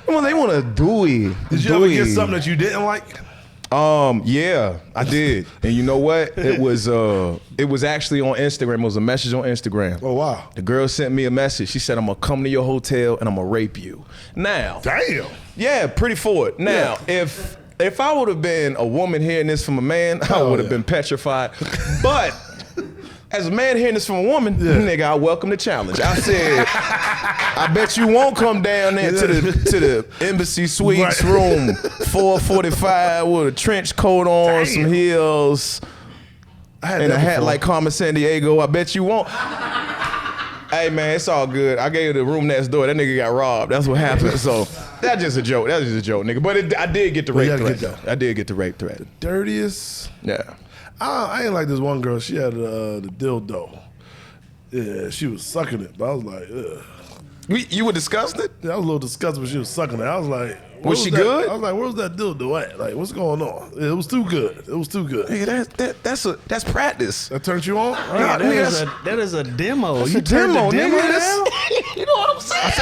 B: Well, they want to do it.
A: Did you ever get something that you didn't like?
B: Yeah, I did. And you know what? It was actually on Instagram. It was a message on Instagram.
A: Oh wow.
B: The girl sent me a message. She said, "I'm gonna come to your hotel and I'm gonna rape you." Now,
A: Damn.
B: yeah, pretty forward. Now, if I would have been a woman hearing this from a man, I would have been petrified. But as a man hearing this from a woman, nigga, I welcome the challenge. I said, I bet you won't come down there to the embassy suites room 445 with a trench coat on, some heels, and a hat like Carmen Sandiego. I bet you won't. Hey man, it's all good. I gave the room next door. That nigga got robbed. That's what happened. So that's just a joke. That's just a joke, nigga. But I did get the rape threat. I did get the rape threat.
A: Dirtiest.
B: Yeah.
A: I ain't like this one girl. She had the dildo. Yeah, she was sucking it, but I was like, ugh.
B: You were disgusted?
A: Yeah, I was a little disgusted when she was sucking it. I was like,
B: Was she
A: that?
B: good?
A: I was like, where was that dildo at? Like, what's going on? It was too good. It was too good.
B: Nigga, that's practice.
A: That turned you on?
C: Nah, that is a demo.
B: That's
C: You
B: a
C: turned
B: demo,
C: the demo
B: nigga.
C: down?
B: You know what I'm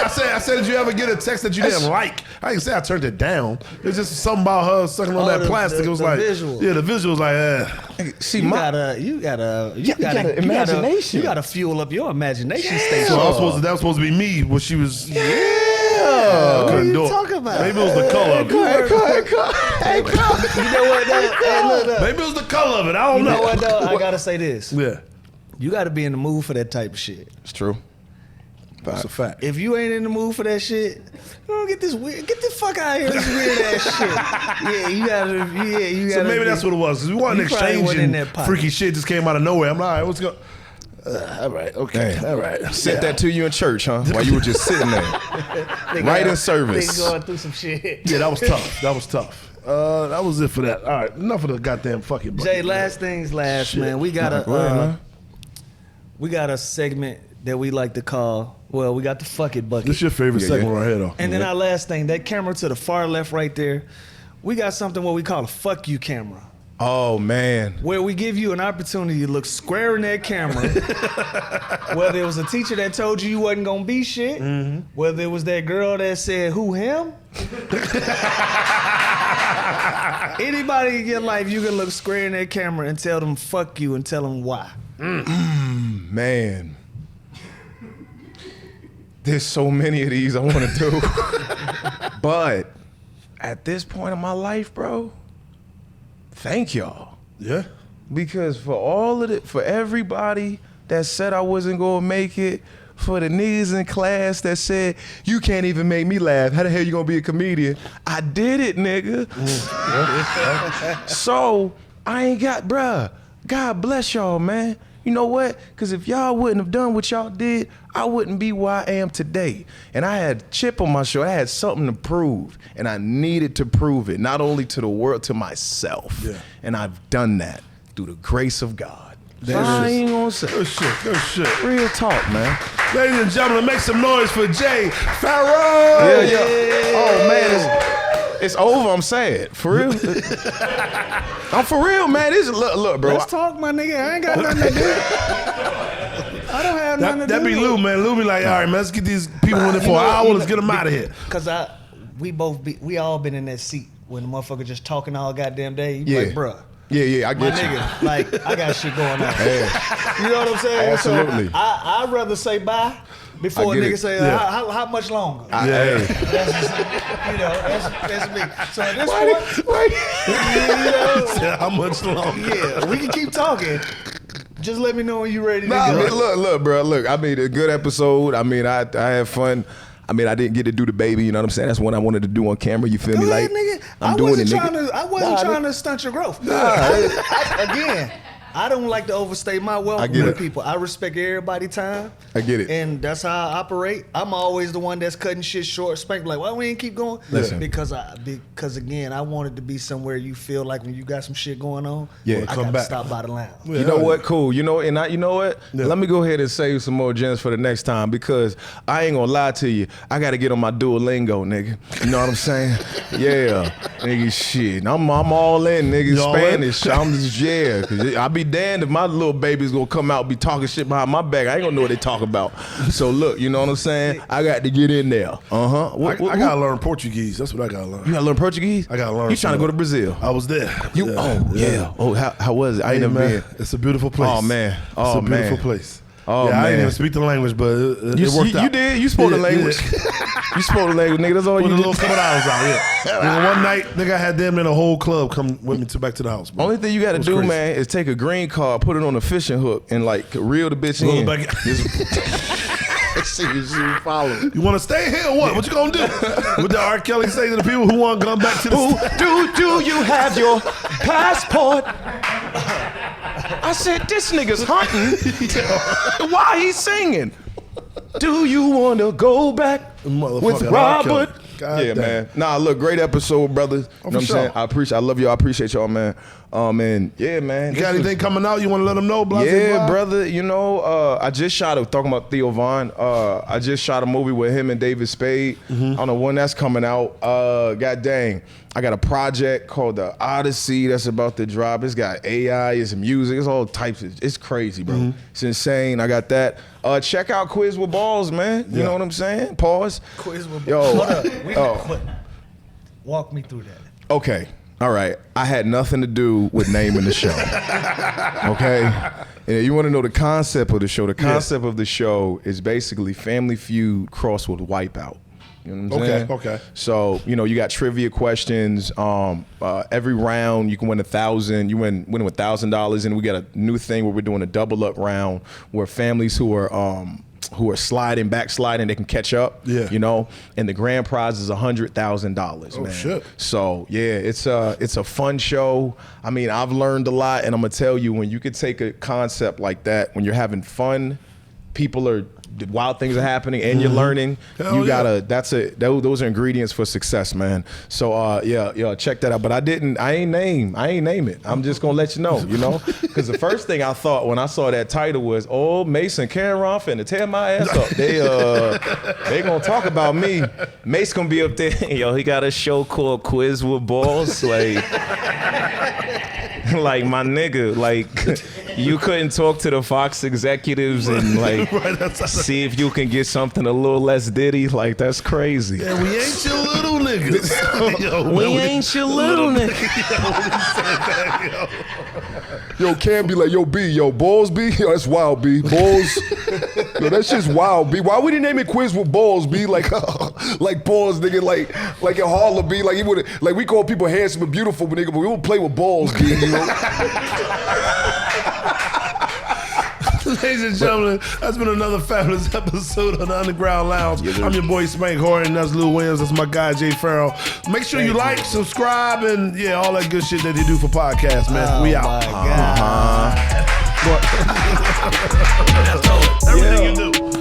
B: saying?
A: I said, did you ever get a text that you didn't like? I didn't say I turned it down. It's just something about her sucking on that plastic. It was
C: the
A: like,
C: visual.
A: yeah, the visual was like,
B: See,
C: You gotta
B: imagination.
C: You gotta fuel up your imagination state.
A: So that was supposed to be me when she was.
B: Yeah.
A: I couldn't do it.
C: talking about?
A: Maybe it was the color of it.
C: Hey, you know what? Look.
A: Maybe it was the color of it. I don't
C: You know
A: know.
C: what though? I gotta say this.
A: Yeah,
C: You gotta be in the mood for that type of shit.
B: It's true.
A: that's a fact.
C: If you ain't in the mood for that shit, get the fuck out of here, this weird ass shit. Yeah, you gotta.
A: So maybe that's what it was. 'Cause we wasn't
C: You probably wasn't in
A: exchanging
C: that pocket.
A: freaky shit. Just came out of nowhere. I'm like, all right, what's going? All right, okay,
B: Damn.
A: all right.
B: Said that to you in church, huh? While you were just sitting there. Right in service.
C: They going through some shit.
A: Yeah, that was tough. That was tough. That was it for that. All right, enough of the goddamn fucking.
C: Jay, last things last,
A: Shit.
C: man. We got a segment that we like to call. Well, we got the fuck it bucket.
A: This your favorite segment right here, though.
C: And then our last thing, that camera to the far left right there, we got something what we call a fuck you camera.
B: Oh man.
C: Where we give you an opportunity to look square in that camera. Whether it was a teacher that told you wasn't gonna be shit, whether it was that girl that said, who, him? Anybody in your life, you can look square in that camera and tell them fuck you and tell them why.
B: Man. There's so many of these I want to do. But at this point in my life, bro, thank y'all.
A: Yeah.
B: Because for everybody that said I wasn't gonna make it, for the niggas in class that said, you can't even make me laugh, how the hell you gonna be a comedian? I did it, nigga. So I ain't got, bruh, God bless y'all, man. you know what? Because if y'all wouldn't have done what y'all did, I wouldn't be where I am today. And I had chip on my shoulder. I had something to prove, and I needed to prove it, not only to the world, to myself. Yeah. And I've done that through the grace of God. I ain't gonna say.
A: Good shit.
B: Real talk, man.
A: Ladies and gentlemen, make some noise for Jay Pharoah.
B: Yeah. Oh, man, it's over. I'm sad. For real. I'm for real, man. Look, bro.
C: Let's talk, my nigga. I ain't got nothing to do. I don't have nothing to do.
A: That be Lou, man. Lou be like, all right, man, let's get these people in there for an hour. Let's get them out of here.
C: Cause we all been in that seat when the motherfucker just talking all goddamn day. You be like, bruh.
B: Yeah, I get
C: my
B: you.
C: nigga, like, I got shit going on.
B: Yeah.
C: You know what I'm saying?
B: Absolutely.
C: So I'd rather say bye before a nigga say, how much longer?
B: Hey.
C: That's me. So at this point,
A: how much longer?
C: Yeah, we can keep talking. Just let me know when you're ready to
B: Nah,
C: go.
B: I mean, look, bro. Look, I mean, a good episode. I mean, I had fun. I mean, I didn't get to do the baby, you know what I'm saying? That's what I wanted to do on camera, you feel me?
C: Ahead,
B: Like,
C: nigga.
B: I'm doing it, nigga.
C: I wasn't trying to stunt your growth. Again, I don't like to overstay my welcome with people. I respect everybody's time.
B: I get it.
C: And that's how I operate. I'm always the one that's cutting shit short. Spank like, why we ain't keep going?
B: Listen.
C: Because again, I wanted to be somewhere you feel like when you got some shit going on, I
A: come
C: got
A: back.
C: to stop by the lounge.
B: You know what? Cool. You know, and you know what? Yeah. Let me go ahead and save some more gems for the next time because I ain't gonna lie to you. I gotta get on my Duolingo, nigga. You know what I'm saying? Yeah, nigga. Shit, I'm all in, nigga. Spanish. I'm just cause I be damned if my little baby's gonna come out and be talking shit behind my back. I ain't gonna know what they talk about. So look, you know what I'm saying? I got to get in there.
A: I gotta learn Portuguese. That's what I gotta learn.
B: You gotta learn Portuguese?
A: I gotta learn.
B: You trying to go to Brazil?
A: I was there.
B: Oh, how was it? I ain't never been.
A: It's a beautiful place.
B: Oh man.
A: It's a beautiful place.
B: Oh
A: yeah,
B: man.
A: I didn't even speak the language, but it worked out.
B: You did. You spoke the language. You spoke the language, nigga. That's all
A: Put
B: you
A: a
B: did.
A: little couple hours out. Yeah. One night, nigga, I had them in a whole club come with me back to the house. Bro.
B: Only thing you got to do, crazy, man, is take a green card, put it on a fishing hook, and like reel the bitch in. See you follow.
A: You want to stay here or what? What you gonna do? What did R. Kelly say to the people who want to come back to the
B: do you have your passport? I said, this nigga's hunting. Why he singing? Do you want to go back with Robert? Yeah, man. Nah, look, great episode, brothers. You know what I'm saying? I love y'all. I appreciate y'all, man. And yeah, man.
A: You got anything coming out? You want to let them know?
B: Yeah, brother. You know, I just shot talking about Theo Von. I just shot a movie with him and David Spade. I don't know when that's coming out. God dang. I got a project called The Odyssey that's about to drop. It's got AI, it's music, it's all types of, it's crazy, bro. It's insane. I got that. Check out Quiz with Balls, man. You know what I'm saying? Pause.
C: Quiz with Balls.
B: Yo.
C: Walk me through that.
B: Okay. All right. I had nothing to do with naming the show. Okay? And you want to know the concept of the show? The concept of the show is basically Family Feud crossed with Wipeout. You know what I'm saying?
A: Okay.
B: So, you know, you got trivia questions. Every round you can win $1,000. You win with $1,000, and we got a new thing where we're doing a double up round where families who are backsliding, they can catch up. Yeah. You know, and the grand prize is $100,000.
A: Oh shit.
B: So yeah, it's a fun show. I mean, I've learned a lot, and I'm gonna tell you, when you could take a concept like that, when you're having fun, wild things are happening and you're learning. Hell those are ingredients for success, man. So check that out. But I ain't name it. I'm just gonna let you know, because the first thing I thought when I saw that title was, oh, Mason Cameron finna tear my ass up. They gonna talk about me. Mace gonna be up there. Yo, he got a show called Quiz with Balls. Like my nigga, like you couldn't talk to the Fox executives and like see if you can get something a little less Diddy. Like that's crazy.
A: Yeah, we ain't your little niggas.
E: We ain't your little niggas.
B: Yo, Cam be like, yo, B, yo, Balls B, yo, that's wild, B, Balls. Yo, that shit's wild, B. Why we didn't name it Quiz with Balls, B? Like Balls, nigga, like in Harlem, B. Like he would, like we call people handsome and beautiful, but nigga, but we don't play with balls, B. You know?
A: Ladies and gentlemen, that's been another fabulous episode of the Underground Lounge. I'm your boy Spank Horton. That's Lil Williams. That's my guy Jay Pharoah. Make sure you like, subscribe, and all that good shit that they do for podcasts, man. We out.
C: My God.
A: Everything you do.